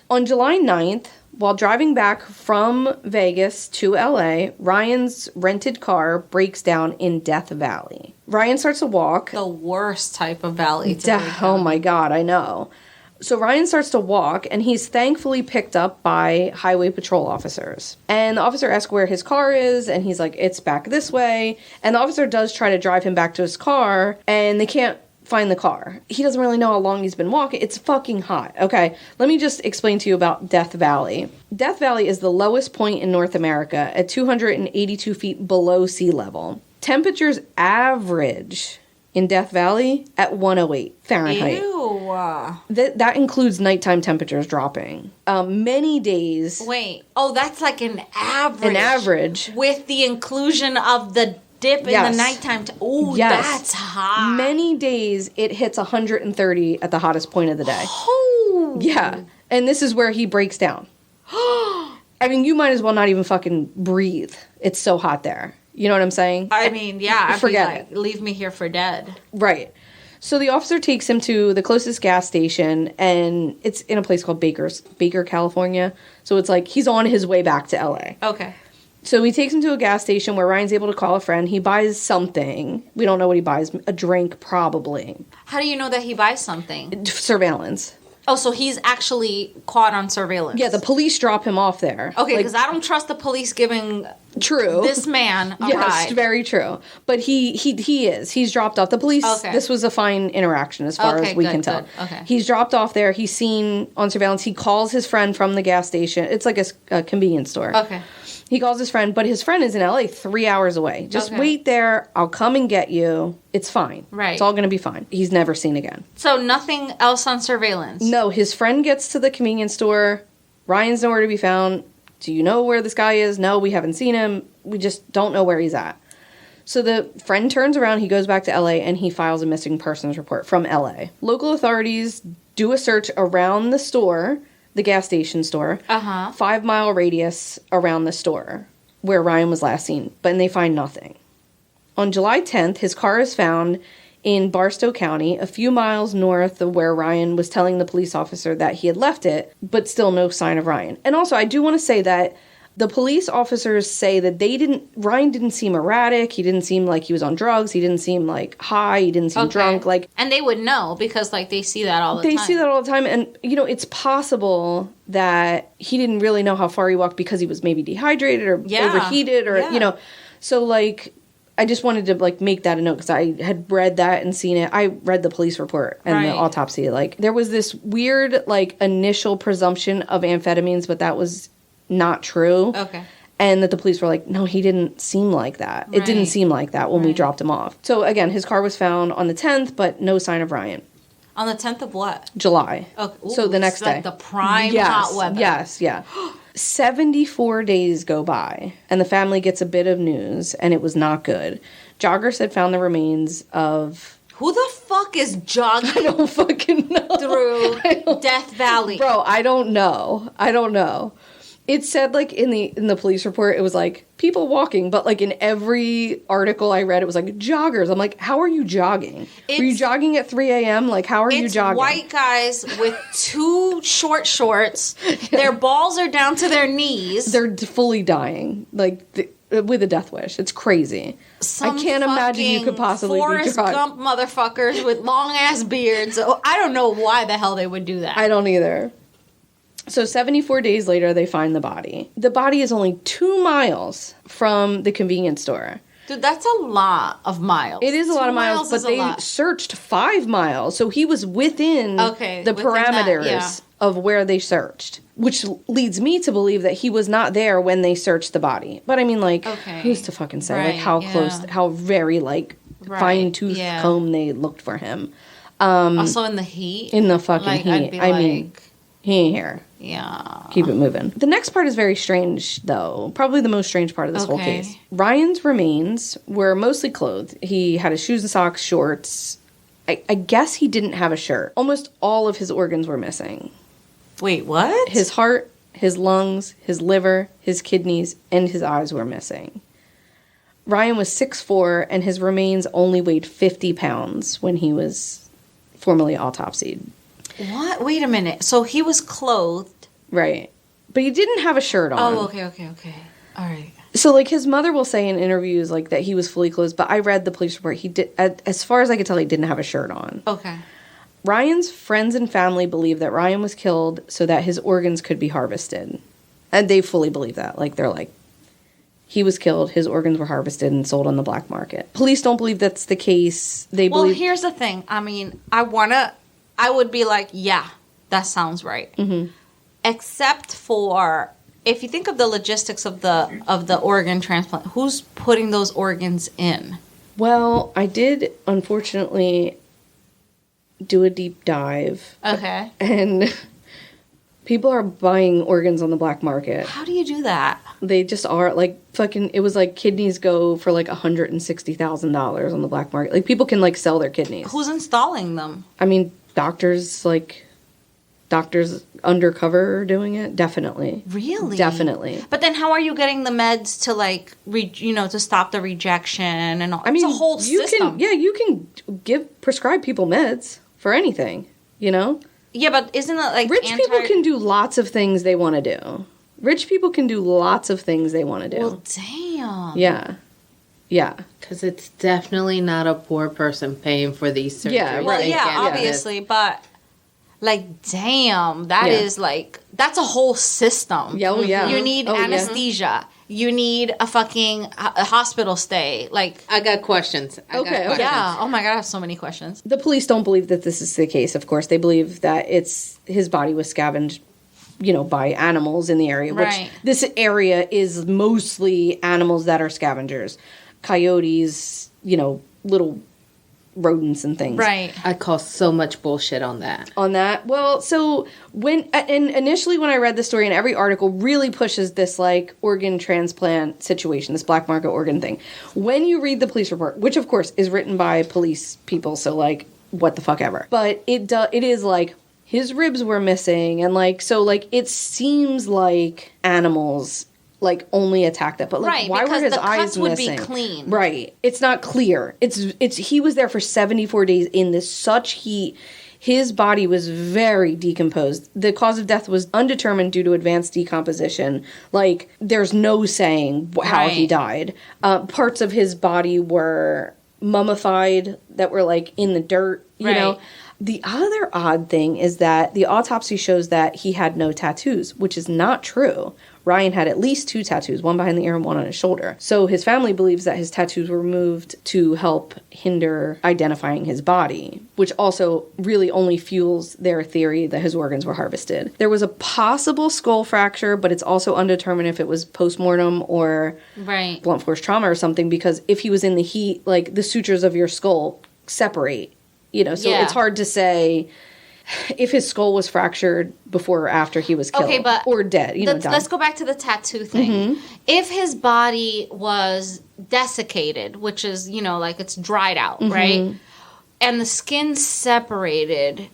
On July 9th, while driving back from Vegas to LA, Ryan's rented car breaks down in Death Valley. Ryan starts to walk. The worst type of valley to break Oh down. my God, I know. So Ryan starts to walk, and he's thankfully picked up by highway patrol officers. And the officer asks where his car is, and he's like, "It's back this way." And the officer does try to drive him back to his car, and they can't find the car. He doesn't really know how long he's been walking. It's fucking hot. Okay, let me just explain to you about Death Valley. Death Valley is the lowest point in North America at 282 feet below sea level. Temperatures average in Death Valley at 108 Fahrenheit. Ew. That includes nighttime temperatures dropping. Many days. Wait. Oh, that's like an average. An average. With the inclusion of the dip in Yes. the nighttime. Oh, Yes. that's hot. Many days it hits 130 at the hottest point of the day. Oh. Yeah. And this is where he breaks down. I mean, you might as well not even fucking breathe. It's so hot there. You know what I'm saying? I mean, yeah. I'd Forget be like, leave me here for dead. Right. So the officer takes him to the closest gas station, and it's in a place called Baker, California. So it's like he's on his way back to LA. Okay. So he takes him to a gas station where Ryan's able to call a friend. He buys something. We don't know what he buys. A drink, probably. How do you know that he buys something? Surveillance. Oh, so he's actually caught on surveillance. Yeah, the police drop him off there. Okay, Like, because I don't trust the police giving true. this man a Yes, ride. very true. But he is. He's dropped off. The police, Okay. this was a fine interaction as far Okay, as we good, can tell. good. Okay. He's dropped off there. He's seen on surveillance. He calls his friend from the gas station. It's like a convenience store. Okay. He calls his friend, but his friend is in LA 3 hours away. Just Okay. wait there. I'll come and get you. It's fine. Right. It's all going to be fine. He's never seen again. So nothing else on surveillance? No, his friend gets to the convenience store. Ryan's nowhere to be found. Do you know where this guy is? No, we haven't seen him. We just don't know where he's at. So the friend turns around, he goes back to LA, and he files a missing persons report from LA. Local authorities do a search around the store, the gas station store, 5-mile radius around the store where Ryan was last seen, but they find nothing. On July 10th, his car is found in Barstow County, a few miles north of where Ryan was telling the police officer that he had left it, but still no sign of Ryan. And also, I do want to say that the police officers say that Ryan didn't seem erratic, he didn't seem like he was on drugs, he didn't seem like high, he didn't seem drunk, like... And they would know because, like, they see that all the time. They see that all the time, and, it's possible that he didn't really know how far he walked because he was maybe dehydrated or overheated or, So, like... I just wanted to, like, make that a note because I had read that and seen it. I read the police report and the autopsy. Like, there was this weird, like, initial presumption of amphetamines, but that was not true. Okay. And that the police were like, no, he didn't seem like that. It didn't seem like that when we dropped him off. So, again, his car was found on the 10th, but no sign of Ryan. On the 10th of what? July. Okay. Ooh, so the next day. The prime hot weather. Yes, yeah. 74 days go by, and the family gets a bit of news, and it was not good. Joggers had found the remains of... Who the fuck is jogging I don't fucking know. through Death Valley? Bro, I don't know. It said, like, in the police report, it was, like, people walking, but, like, in every article I read, it was, like, joggers. I'm like, how are you jogging? Were you jogging at 3 a.m.? Like, how are you jogging? It's white guys with 2 short shorts. Their balls are down to their knees. They're fully dying, like, with a death wish. It's crazy. I can't imagine you could possibly Forrest be jogging. Gump motherfuckers with long-ass beards. I don't know why the hell they would do that. I don't either. So 74 days later, they find the body. The body is only 2 miles from the convenience store. Dude, that's a lot of miles. It is a lot of miles, but they searched 5 miles. So he was within the parameters of where they searched, which leads me to believe that he was not there when they searched the body. But I mean, like, who's to fucking say? Like, how close, how very, like, fine-tooth comb they looked for him. Also in the heat? In the fucking heat. I mean, he ain't here. Yeah. Keep it moving. The next part is very strange, though. Probably the most strange part of this whole case. Ryan's remains were mostly clothed. He had his shoes and socks, shorts. I guess he didn't have a shirt. Almost all of his organs were missing. Wait, what? His heart, his lungs, his liver, his kidneys, and his eyes were missing. Ryan was 6'4", and his remains only weighed 50 pounds when he was formally autopsied. What? Wait a minute. So he was clothed. Right. But he didn't have a shirt on. Oh, okay. All right. So, like, his mother will say in interviews, like, that he was fully clothed, but I read the police report. He did, as far as I could tell, he didn't have a shirt on. Okay. Ryan's friends and family believe that Ryan was killed so that his organs could be harvested. And they fully believe that. Like, they're like, he was killed, his organs were harvested and sold on the black market. Police don't believe that's the case. They believe... Well, here's the thing. I mean, I would be like, yeah, that sounds right. Mm-hmm. Except for, if you think of the logistics of the organ transplant, who's putting those organs in? Well, I did, unfortunately, do a deep dive. Okay. And people are buying organs on the black market. How do you do that? They just are, like, fucking, it was like kidneys go for like $160,000 on the black market. Like, people can, like, sell their kidneys. Who's installing them? I mean, doctors undercover are doing it. Definitely. Really? Definitely. But then how are you getting the meds to, like, to stop the rejection and all? I mean, it's a whole system. You can prescribe people meds for anything, you know? Yeah, but isn't it like rich people can do lots of things they want to do. Rich people can do lots of things they want to do. Well, damn. Yeah. Yeah. Because it's definitely not a poor person paying for these surgeries. Yeah, Well, right. yeah, obviously, but, like, damn, that is, like, that's a whole system. Yeah, yeah. You need anesthesia. Yeah. You need a fucking hospital stay. Like, I got questions. Okay. Yeah. Oh, my God, I have so many questions. The police don't believe that this is the case, of course. They believe that his body was scavenged, by animals in the area. Right. Which this area is mostly animals that are scavengers. Coyotes, little rodents and things. Right. I call so much bullshit on that. Well, so initially when I read the story, and every article really pushes this, like, organ transplant situation, this black market organ thing. When you read the police report, which of course is written by police people, so, like, what the fuck ever. But it is like, his ribs were missing, and, like, so, like, it seems like animals, like, only attacked that, but, like, why were his eyes missing? Because the cuts would be clean. Right. It's not clear. It's he was there for 74 days in this such heat. His body was very decomposed. The cause of death was undetermined due to advanced decomposition. Like, there's no saying how he died. Parts of his body were mummified that were, like, in the dirt, you know. The other odd thing is that the autopsy shows that he had no tattoos, which is not true. Ryan had at least 2 tattoos, one behind the ear and one on his shoulder. So his family believes that his tattoos were removed to help hinder identifying his body, which also really only fuels their theory that his organs were harvested. There was a possible skull fracture, but it's also undetermined if it was postmortem or blunt force trauma or something, because if he was in the heat, like the sutures of your skull separate, you know, so it's hard to say if his skull was fractured before or after he was killed or dead. Let's go back to the tattoo thing. If his body was desiccated, which is, you know, like it's dried out, right? And the skin separated,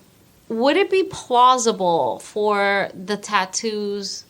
would it be plausible for the tattoos?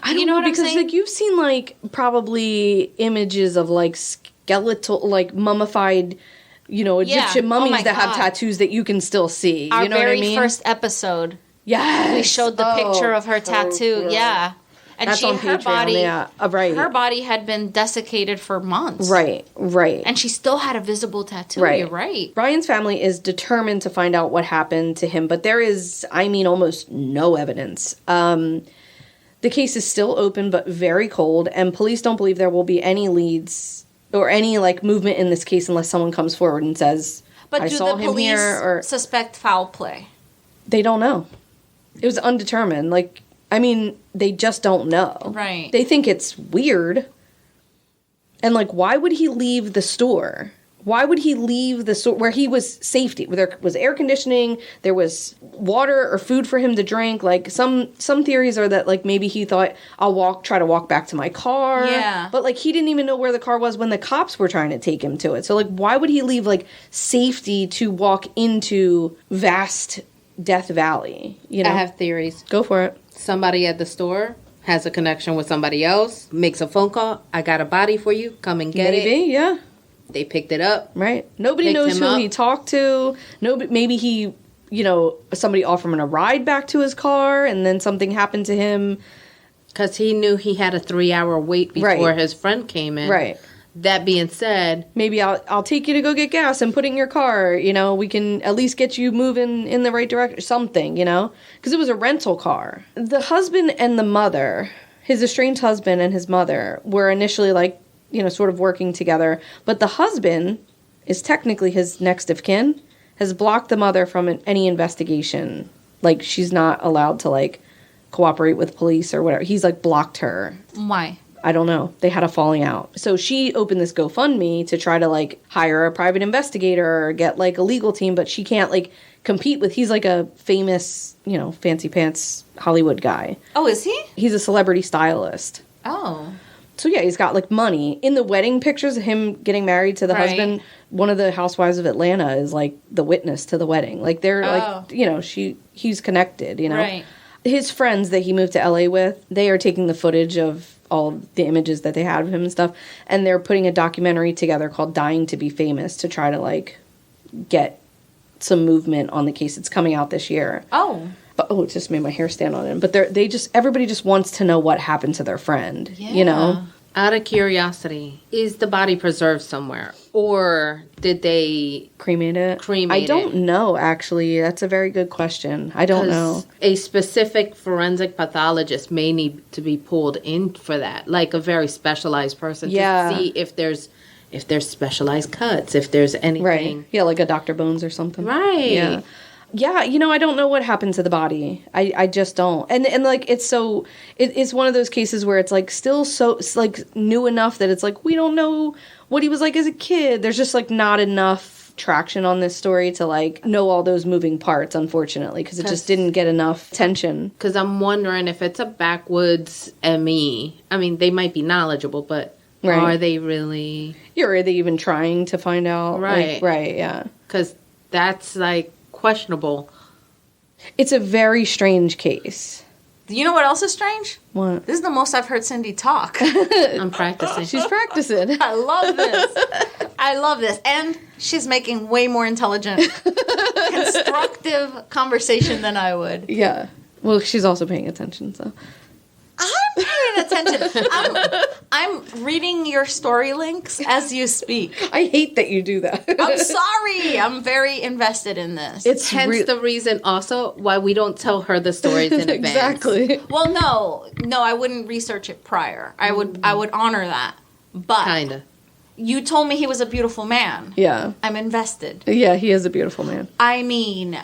I don't know, because like you've seen like probably images of like skeletal, like mummified, you know, Egyptian mummies that have tattoos that you can still see. Our you know what I mean? very first episode. Yes. We showed the picture of her tattoo. Yeah. And that's on Patreon, her body had been desiccated for months. Right. And she still had a visible tattoo. Right. You're right. Ryan's family is determined to find out what happened to him, but there is, I mean, almost no evidence. The case is still open, but very cold, and police don't believe there will be any leads or any, like, movement in this case unless someone comes forward and says, I saw him here. But do the police suspect foul play? They don't know. It was undetermined. Like, I mean, they just don't know. Right. They think it's weird. And, like, why would he leave the store? Why would he leave the store where he was safety? Where there was air conditioning, there was water or food for him to drink. Like some theories are that like maybe he thought try to walk back to my car. Yeah. But like he didn't even know where the car was when the cops were trying to take him to it. So like why would he leave like safety to walk into vast Death Valley? You know? I have theories. Go for it. Somebody at the store has a connection with somebody else, makes a phone call. I got a body for you. Come and get it. Maybe, yeah. They picked it up. Right. Nobody knows who he talked to. Maybe he, you know, somebody offered him a ride back to his car and then something happened to him. Because he knew he had a 3-hour wait before his friend came in. Right. That being said, maybe I'll take you to go get gas and put it in your car. You know, we can at least get you moving in the right direction. Something, you know, because it was a rental car. The husband and the mother, his estranged husband and his mother, were initially like, you know, sort of working together. But the husband is technically his next of kin, has blocked the mother from any investigation. Like, she's not allowed to, like, cooperate with police or whatever. He's, like, blocked her. Why? I don't know. They had a falling out. So she opened this GoFundMe to try to, like, hire a private investigator or get, like, a legal team, but she can't, like, compete with... He's, like, a famous, you know, fancy pants Hollywood guy. Oh, is he? He's a celebrity stylist. Oh. So, yeah, he's got, like, money. In the wedding pictures of him getting married to the husband, one of the housewives of Atlanta is, like, the witness to the wedding. Like, they're, like, you know, he's connected, you know? Right. His friends that he moved to L.A. with, they are taking the footage of all the images that they had of him and stuff, and they're putting a documentary together called Dine to be Famous to try to, like, get some movement on the case. It's coming out this year. Oh. But, it just made my hair stand on end. But everybody just wants to know what happened to their friend, you know? Out of curiosity, is the body preserved somewhere? Or did they... Cremate it? I don't know, actually. That's a very good question. I don't know. A specific forensic pathologist may need to be pulled in for that. Like a very specialized person to see if there's specialized cuts, if there's anything. Right. Yeah, like a Dr. Bones or something. Right. Yeah. Yeah, you know, I don't know what happened to the body. I just don't. And like, it's so... It's one of those cases where it's, like, still so... It's, like, new enough that it's, like, we don't know what he was like as a kid. There's just, like, not enough traction on this story to, like, know all those moving parts, unfortunately, because it just didn't get enough attention. Because I'm wondering if it's a backwoods ME. I mean, they might be knowledgeable, but are they really... Yeah, are they even trying to find out? Right. Like, right, yeah. Because that's, like... questionable. It's a very strange case. You know what else is strange? What? This is the most I've heard Cindy talk. I'm practicing. She's practicing. I love this. I love this. And she's making way more intelligent, constructive conversation than I would. Yeah. Well, she's also paying attention, so. I'm paying attention. I'm reading your story links as you speak. I hate that you do that. I'm sorry. I'm very invested in this. It's Hence the reason also why we don't tell her the stories in advance. Exactly. Well, no, I wouldn't research it prior. I would honor that. But Kinda. you told me he was a beautiful man. Yeah. I'm invested. Yeah, he is a beautiful man. I mean,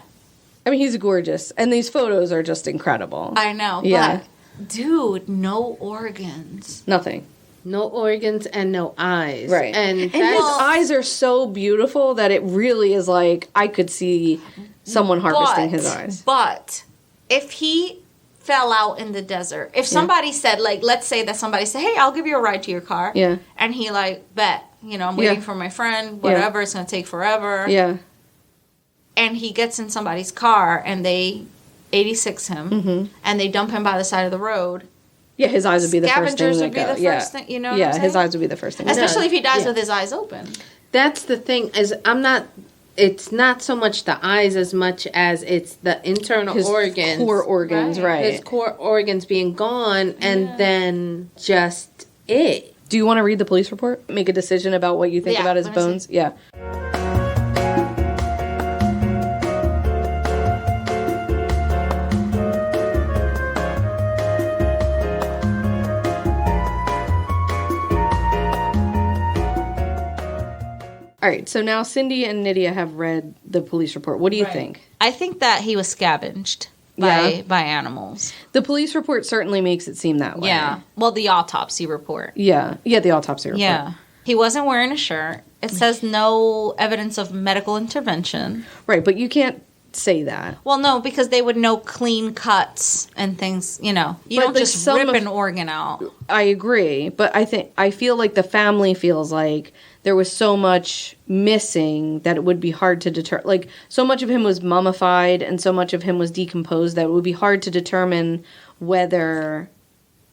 he's gorgeous. And these photos are just incredible. I know. Yeah. But, dude, no organs. Nothing. No organs and no eyes. Right. And his that's eyes are so beautiful that it really is like I could see someone harvesting his eyes. But if he fell out in the desert, if somebody said, like, let's say that somebody said, hey, I'll give you a ride to your car. Yeah. And he, like, bet, I'm waiting for my friend, whatever, it's going to take forever. Yeah. And he gets in somebody's car and they 86 him and they dump him by the side of the road. Yeah, his eyes would be the first thing Scavengers that would be go. the Yeah. first thing, you know what Yeah, I'm his saying? eyes would be the first thing. Especially if he dies with his eyes open. that's the thing is it's not so much the eyes as much as it's the internal His organs. core organs, right. His core organs being gone and then just it. Do you want to read the police report? Make a decision about what you think Yeah, about his let me see. bones? Yeah. All right, so now Cindy and Nydia have read the police report. What do you think? I think that he was scavenged by animals. The police report certainly makes it seem that way. Yeah. Well, the autopsy report. Yeah. Yeah, the autopsy report. Yeah. He wasn't wearing a shirt. It says no evidence of medical intervention. Right, but you can't say that. Well, no, because they would know clean cuts and things, You But, don't like, just some rip of- an organ out. I agree, but I feel like the family feels like there was so much missing that it would be hard to deter. Like, so much of him was mummified and so much of him was decomposed that it would be hard to determine whether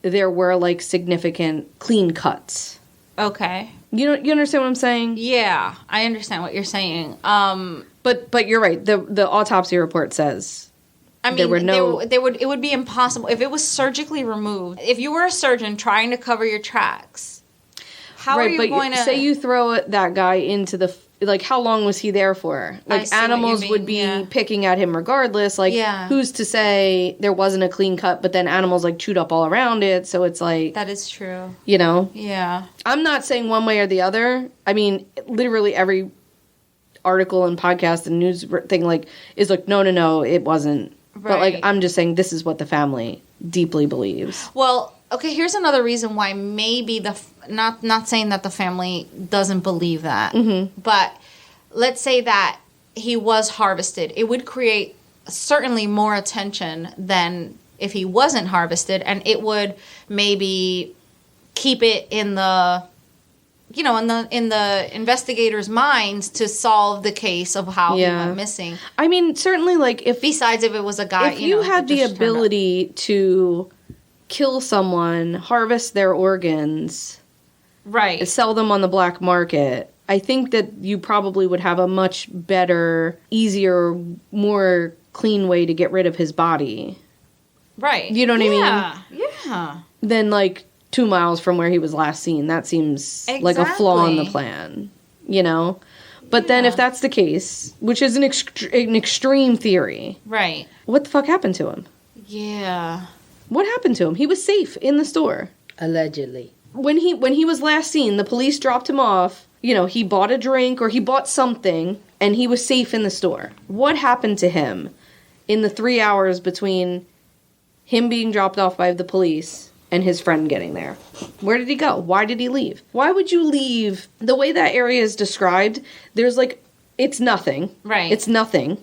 there were, like, significant clean cuts. Okay. You understand what I'm saying? Yeah, I understand what you're saying. But you're right. The autopsy report says I mean, there were no. it would be impossible if it was surgically removed. If you were a surgeon trying to cover your tracks, how are you going to say you throw that guy into the like? How long was he there for? I Like see what you animals mean, would be yeah. picking at him regardless. Like Yeah. who's to say there wasn't a clean cut, but then animals like chewed up all around it. So it's like That is true. Yeah. I'm not saying one way or the other. I mean, literally every article and podcast and news thing like is like no, it wasn't. But like Right. I'm just saying this is what the family deeply believes. Well, okay, here's another reason why maybe not saying that the family doesn't believe that, but let's say that he was harvested. It would create certainly more attention than if he wasn't harvested, and it would maybe keep it in the in the investigators' minds to solve the case of how he Yeah. went missing. I mean, certainly like if Besides, if it was a guy, if you had that the just turned up. ability to kill someone, harvest their organs, right? sell them on the black market, I think that you probably would have a much better, easier, more clean way to get rid of his body Right. You know what I mean? Yeah. than like 2 miles from where he was last seen. That seems like a flaw in the Exactly. plan, you know? But then if that's the case, which is an extreme theory, Right. what the fuck happened to him? Yeah. What happened to him? He was safe in the store. Allegedly. When he was last seen, the police dropped him off. You know, he bought a drink or he bought something and he was safe in the store. What happened to him in the 3 hours between him being dropped off by the police and his friend getting there? Where did he go? Why did he leave? Why would you leave? The way that area is described, there's like, it's nothing. Right. It's nothing.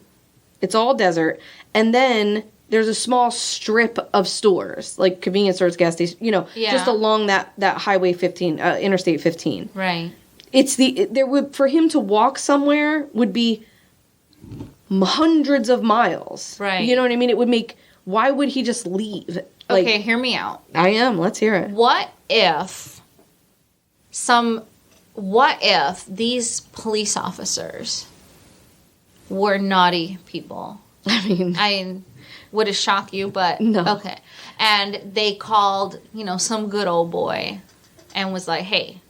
It's all desert. And then there's a small strip of stores, like convenience stores, gas stations, you know, Yeah. just along that Highway 15, Interstate 15. Right. For him to walk somewhere would be hundreds of miles. Right. You know what I mean? Why would he just leave? Like, Okay, hear me out. I am. Let's hear it. What if these police officers were naughty people? I mean, Would it shock you? But No. okay. And they called, some good old boy and was like, hey,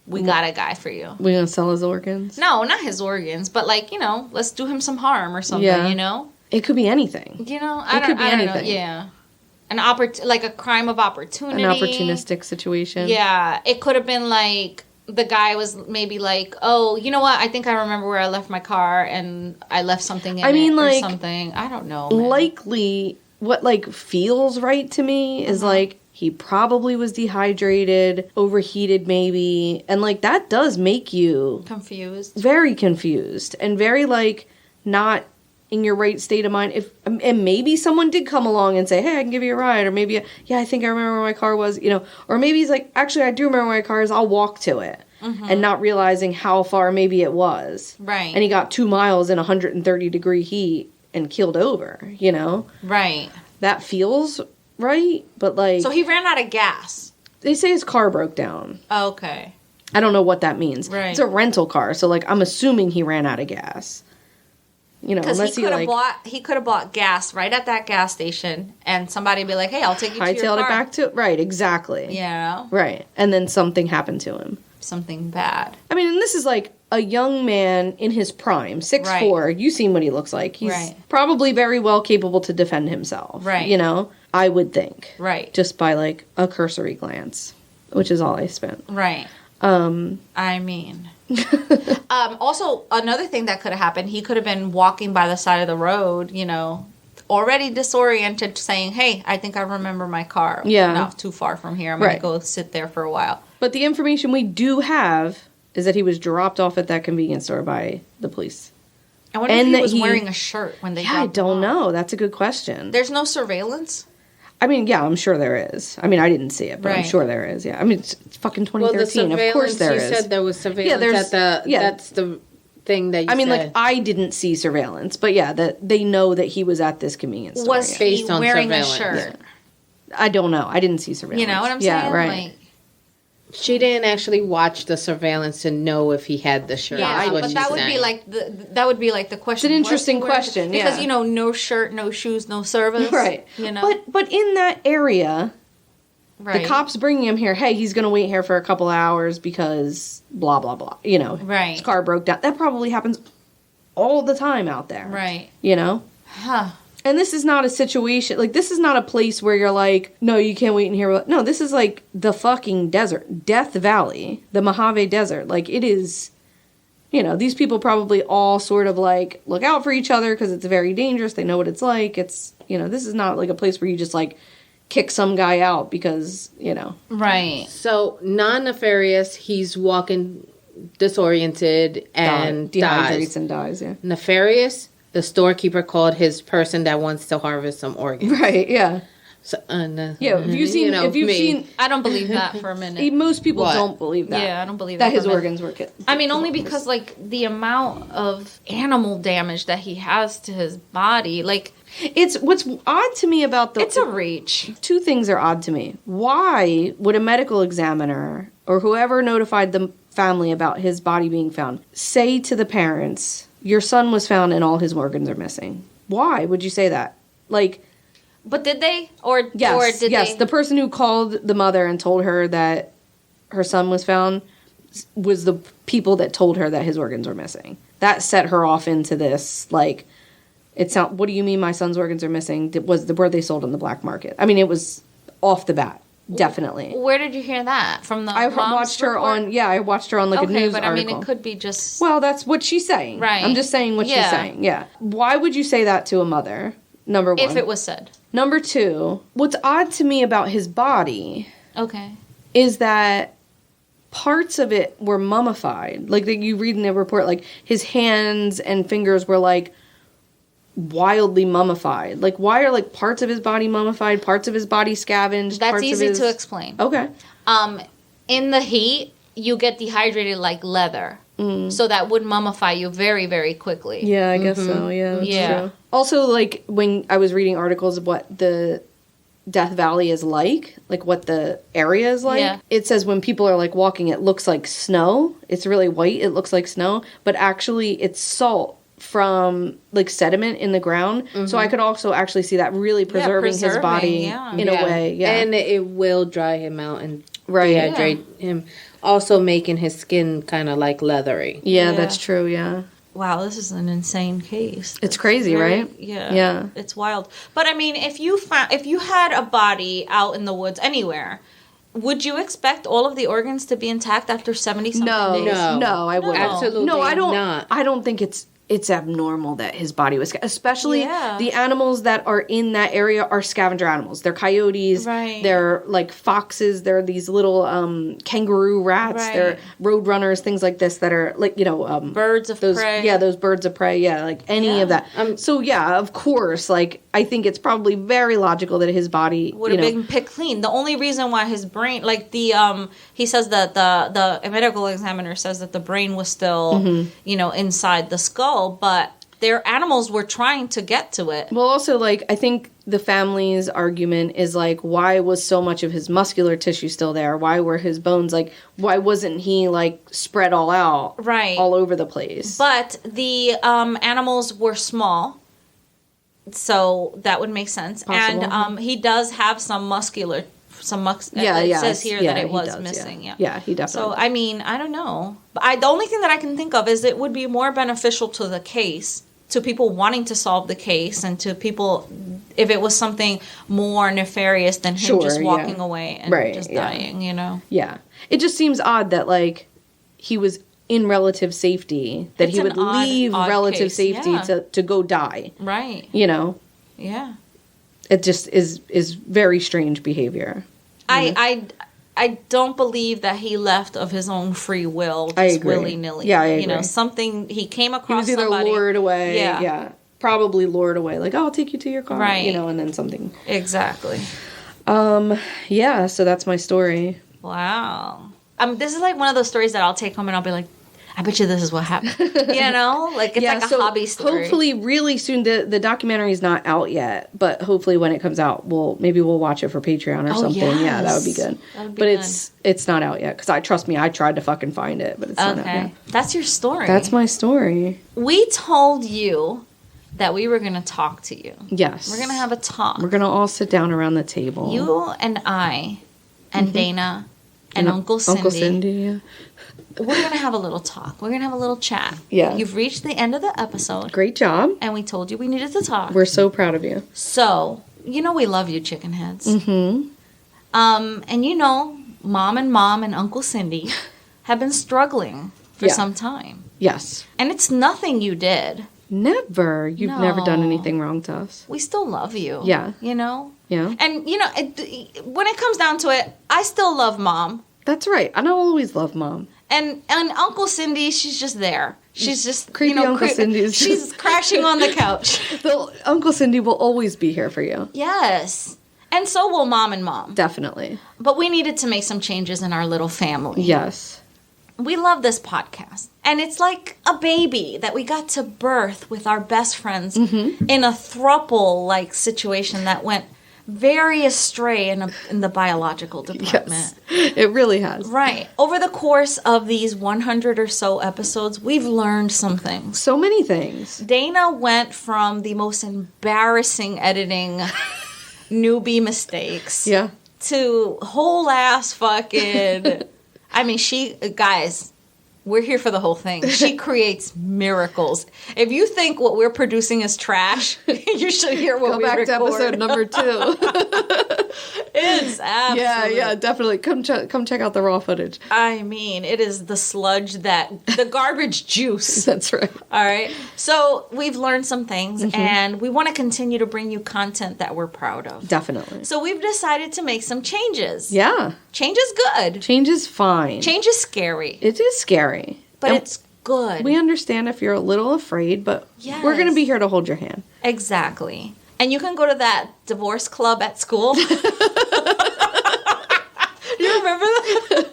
we got a guy for you. We gonna sell his organs? No, not his organs, but like, you know, let's do him some harm or something, Yeah. you know? It could be anything. You know, It could be I don't anything. know. Yeah. Like a crime of opportunity. An opportunistic situation. Yeah. It could have been like the guy was maybe like, oh, you know what? I think I remember where I left my car and I left something in it or something. I don't know. Man. Likely, what like feels right to me is like he probably was dehydrated, overheated maybe, and like that does make you confused. Very confused and very like not in your right state of mind. And maybe someone did come along and say, hey, I can give you a ride, or maybe I think I remember where my car was, you know, or maybe he's like, actually I do remember where my car is, I'll walk to it. And not realizing how far maybe it was. Right. And he got 2 miles in 130-degree heat and keeled over, you know? Right. That feels right, but like... So he ran out of gas. They say his car broke down. Okay. I don't know what that means. Right. It's a rental car, so like I'm assuming he ran out of gas. You know, because he could have bought gas right at that gas station, and somebody would be like, "Hey, I'll take you to your car." Hightailed it back to right, exactly. Yeah. Right, and then something happened to him. Something bad. I mean, and this is like a young man in his prime, 6'4". You've seen what he looks like. He's probably very well capable to defend himself. Right. You know, I would think. Right. Just by like a cursory glance, which is all I spent. Right. I mean. Also, another thing that could have happened, he could have been walking by the side of the road, you know, already disoriented, saying, hey, I think I remember my car. Yeah. Not too far from here. I'm going to go sit there for a while. But the information we do have is that he was dropped off at that convenience store by the police. I wonder if he was wearing a shirt when they dropped him off. I don't know. That's a good question. There's no surveillance? I mean, yeah, I'm sure there is. I mean, I didn't see it, but I'm sure there is. Yeah, I mean, it's fucking 2013. Of course there is. You said there was surveillance that's the thing that you said. I mean, like, I didn't see surveillance, but yeah, that they know that he was at this convenience store. Was he wearing a shirt? Yeah. I don't know. I didn't see surveillance. You know what I'm saying? Yeah, right. Like, she didn't actually watch the surveillance to know if he had the shirt. Yeah, but that would be like the question. It's an interesting question, because you know, no shirt, no shoes, no service, right? You know, but in that area, right. The cops bringing him here. Hey, he's going to wait here for a couple hours because blah blah blah. You know, right? His car broke down. That probably happens all the time out there, right? You know, And this is not a situation, like, this is not a place where you're like, no, you can't wait in here. No, this is like the fucking desert. Death Valley. The Mojave Desert. Like, it is, you know, these people probably all sort of, like, look out for each other because it's very dangerous. They know what it's like. It's, you know, this is not, like, a place where you just, like, kick some guy out because, you know. Right. So, non-nefarious, he's walking disoriented and dehydrates and dies, yeah. Nefarious, the storekeeper called his person that wants to harvest some organs. Right, yeah. So, yeah, if you've seen, seen, I don't believe that for a minute. Most people don't believe that. Yeah, I don't believe that. That his organs were killed. I mean, only because, like, the amount of animal damage that he has to his body, like, it's what's odd to me about it's a reach. Two things are odd to me. Why would a medical examiner or whoever notified the family about his body being found say to the parents, your son was found and all his organs are missing? Why would you say that? Like, but did they? Or yes, did yes. they? The person who called the mother and told her that her son was found was the people that told her that his organs were missing. That set her off into this, like, what do you mean my son's organs are missing? Were they sold on the black market? I mean, it was off the bat. Definitely. Where did you hear that? From the I watched her on, I watched her on like a news but article. I mean, it could be just... Well, that's what she's saying. Right. I'm just saying what she's saying, yeah. Why would you say that to a mother, number one? If it was said. Number two, what's odd to me about his body... Okay. ...is that parts of it were mummified. Like, you read in the report, like, his hands and fingers were, like, wildly mummified. Like, why are, like, parts of his body mummified, parts of his body scavenged? That's easy to explain. Okay. In the heat, you get dehydrated like leather. So that would mummify you very, very quickly. Yeah, I guess so. Yeah, that's true. Also, like, when I was reading articles of what the Death Valley is like what the area is like, it says when people are, like, walking, it looks like snow. It's really white. It looks like snow. But actually, it's salt from, like, sediment in the ground. So I could also actually see that really preserving his body in a way. Yeah. And it will dry him out and Right. dehydrate him, also making his skin kind of like leathery. Yeah, Yeah. that's true. Yeah. Wow, this is an insane case. It's crazy, right? Yeah. Yeah. It's wild. But I mean, if you had a body out in the woods anywhere, would you expect all of the organs to be intact after 70-something days? No, I wouldn't. Absolutely No, I don't. not. I don't think it's abnormal that his body was, especially Yeah. the animals that are in that area are scavenger animals. They're coyotes. Right. They're like foxes. They're these little kangaroo rats. Right. They're road runners, things like this that are like, Birds of those, prey. Yeah, those birds of prey. Yeah, like any of that. So yeah, of course, like I think it's probably very logical that his body Would have been picked clean. The only reason why his brain, like he says that the medical examiner says that the brain was still, inside the skull, but their animals were trying to get to it. Well, also, like, I think the family's argument is, like, why was so much of his muscular tissue still there? Why were his bones, like, why wasn't he, like, spread all out? Right. All over the place. But the animals were small, so that would make sense. Possible. And he does have some muscular, Yeah, it yeah. says here yeah, that it he was does, missing. Yeah. Yeah. Yeah, he definitely So, I mean, I don't know. But the only thing that I can think of is it would be more beneficial to the case, to people wanting to solve the case, and to people, if it was something more nefarious than him Sure, just yeah. walking away and Right, just yeah. dying, Yeah. It just seems odd that, like, he was in relative safety, that It's he an would odd leave relative case, safety yeah. to go die. Right. Yeah. It just is very strange behavior. I don't believe that he left of his own free will, I just agree. willy nilly. Yeah, I agree. Something he came He across. was either somebody. lured away. Yeah. Yeah. Probably lured away. Like, oh, I'll take you to your car. Right. And then something. Exactly. Yeah, so that's my story. Wow. This is like one of those stories that I'll take home and I'll be like, I bet you this is what happened. Like it's like a hobby story. Hopefully, really soon. The documentary is not out yet, but hopefully when it comes out, we'll watch it for Patreon or something. Yeah, that would be good. That would be but good. it's not out yet because trust me, I tried to fucking find it, but it's not out Okay. yet. That's your story. That's my story. We told you that we were going to talk to you. Yes, We're going to have a talk. We're gonna all sit down around the table. You and I and Dana and Uncle Cindy. Uncle Cindy. Yeah. We're going to have a little talk. We're going to have a little chat. Yeah. You've reached the end of the episode. Great job. And we told you we needed to talk. We're so proud of you. So, we love you, chicken heads. Mm-hmm. And Mom and Uncle Cindy have been struggling for some time. Yes. And it's nothing you did. Never. You've never done No. anything wrong to us. We still love you. Yeah. Yeah. And When it comes down to it, I still love Mom. that's right. And I always love Mom. And Uncle Cindy, she's just there. She's just Creepy Uncle Cindy. She's crashing on the couch. Uncle Cindy will always be here for you. Yes. And so will Mom and Mom. Definitely. But we needed to make some changes in our little family. Yes. We love this podcast. And it's like a baby that we got to birth with our best friends in a throuple-like situation that went very astray in the biological department. Yes. It really has. Right. Over the course of these 100 or so episodes, we've learned some things. So many things. Dana went from the most embarrassing editing newbie mistakes Yeah. to whole ass fucking... I mean, guys, we're here for the whole thing. She creates miracles. If you think what we're producing is trash, you should hear what Go we back record. to episode number 2. It's absolutely... Yeah, definitely. Come check out the raw footage. I mean, it is the sludge the garbage juice. That's right. All right. So we've learned some things, and we want to continue to bring you content that we're proud of. Definitely. So we've decided to make some changes. Yeah. Change is good. Change is fine. Change is scary, It is scary. but And it's good. we understand if you're a little afraid, but we're going to Yes. be here to hold your hand. Exactly. And you can go to that divorce club at school. You remember that?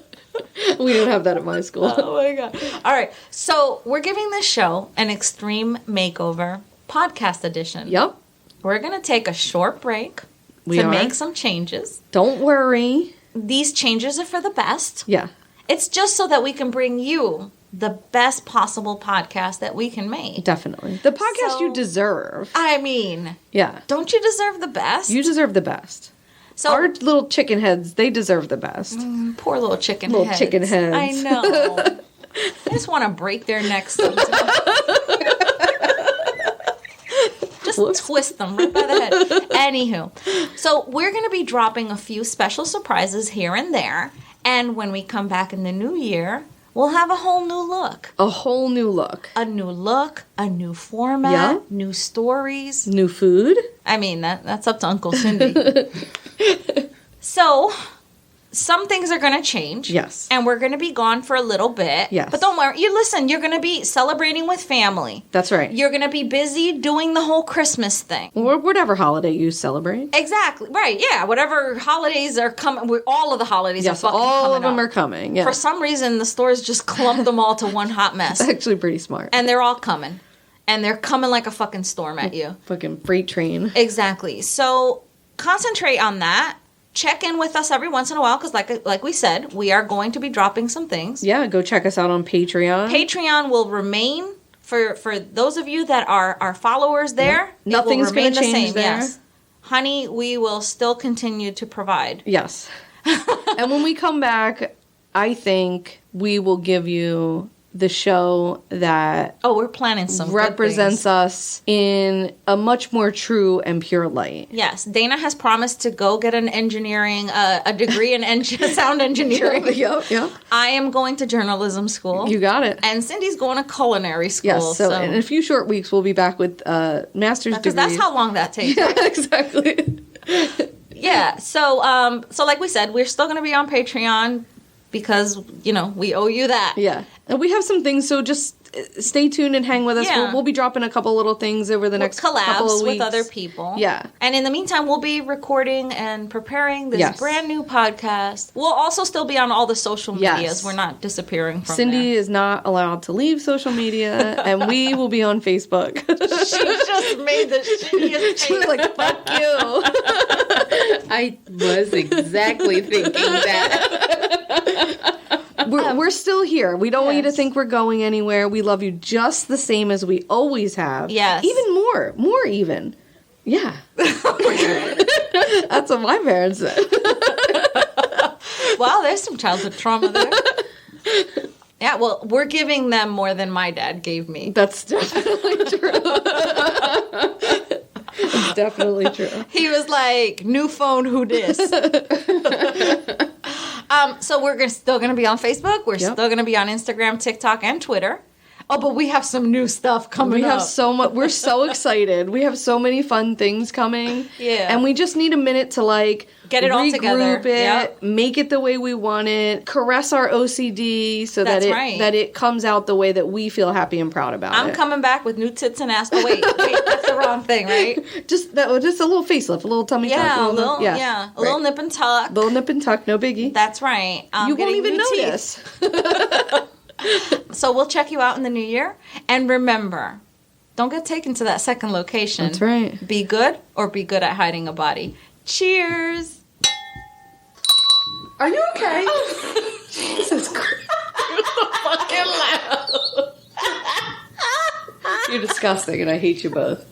We don't have that at my school. Oh my God. All right. So we're giving this show an extreme makeover podcast edition. Yep. We're going to take a short break We to are. make some changes. Don't worry. These changes are for the best. Yeah. It's just so that we can bring you the best possible podcast that we can make. Definitely. The podcast So- you deserve. I mean, Yeah. don't you deserve the best? You deserve the best. So our little chicken heads, they deserve the best. poor little chicken Little heads. chicken heads. I know. I just want to break their necks sometimes. Just twist them right by the head. Anywho, so we're going to be dropping a few special surprises here and there. And when we come back in the new year, we'll have a whole new look. A whole new look. A new look, a new format, Yeah. new stories. New food. I mean, that's up to Uncle Cindy. So, some things are going to change. Yes. And we're going to be gone for a little bit. Yes. But don't worry. You're going to be celebrating with family. That's right. You're going to be busy doing the whole Christmas thing. Or whatever holiday you celebrate. Exactly. Right. Yeah. Whatever holidays are coming. All of the holidays Yes, are fucking all coming of them up. are coming. Yeah. For some reason, the stores just clumped them all to one hot mess. It's actually pretty smart. And they're all coming. And they're coming like a fucking storm at you. Fucking freight train. Exactly. So concentrate on that. Check in with us every once in a while because, like we said, we are going to be dropping some things. Yeah, go check us out on Patreon. Patreon will remain for those of you that are our followers there. Yep. Nothing's going gonna to change there. Yes, honey, we will still continue to provide. Yes. And when we come back, I think we will give you the show that Oh, we're planning some good represents things. us in a much more true and pure light. Yes, Dana has promised to go get an engineering, a degree in sound engineering. Yep. I am going to journalism school. You got it. And Cindy's going to culinary school. Yes, so in a few short weeks, we'll be back with master's because degrees. that's how long that takes. Yeah, exactly. Yeah. So like we said, we're still going to be on Patreon because we owe you that. Yeah. And we have some things, so just stay tuned and hang with us. Yeah. We'll be dropping a couple little things over the next couple of Collabs weeks. with other people. Yeah. And in the meantime, we'll be recording and preparing this Yes. brand new podcast. We'll also still be on all the social medias. Yes. We're not disappearing from Cindy there. is not allowed to leave social media, and we will be on Facebook. She just made the shittiest She was like, fuck you. I was exactly thinking that. We're still here. We don't want you to Yes. think we're going anywhere. We love you just the same as we always have. Yes. Even more. More even. Yeah. That's what my parents said. Wow, there's some childhood trauma there. Yeah, well, we're giving them more than my dad gave me. That's definitely true. It's definitely true. He was like, new phone, who dis? So we're still going to be on Facebook. We're Yep. still going to be on Instagram, TikTok, and Twitter. Oh, but we have some new stuff coming We up. have so much. We're so excited. We have so many fun things coming. Yeah. And we just need a minute to Get it all together. regroup it, Yep. make it the way we want it, caress our OCD so That's that right. that it comes out the way that we feel happy and proud about I'm it. coming back with new tits and ass. Oh, wait, that's the wrong thing, right? Just a little facelift, a little tummy tuck, Yeah, a little nip and tuck. little nip and tuck, no biggie. That's right. You won't Getting even new teeth. notice. So we'll check you out in the new year. And remember, don't get taken to that second location. That's right. Be good or be good at hiding a body. Cheers. Are you okay? Jesus Christ. Fucking loud. You're disgusting and I hate you both.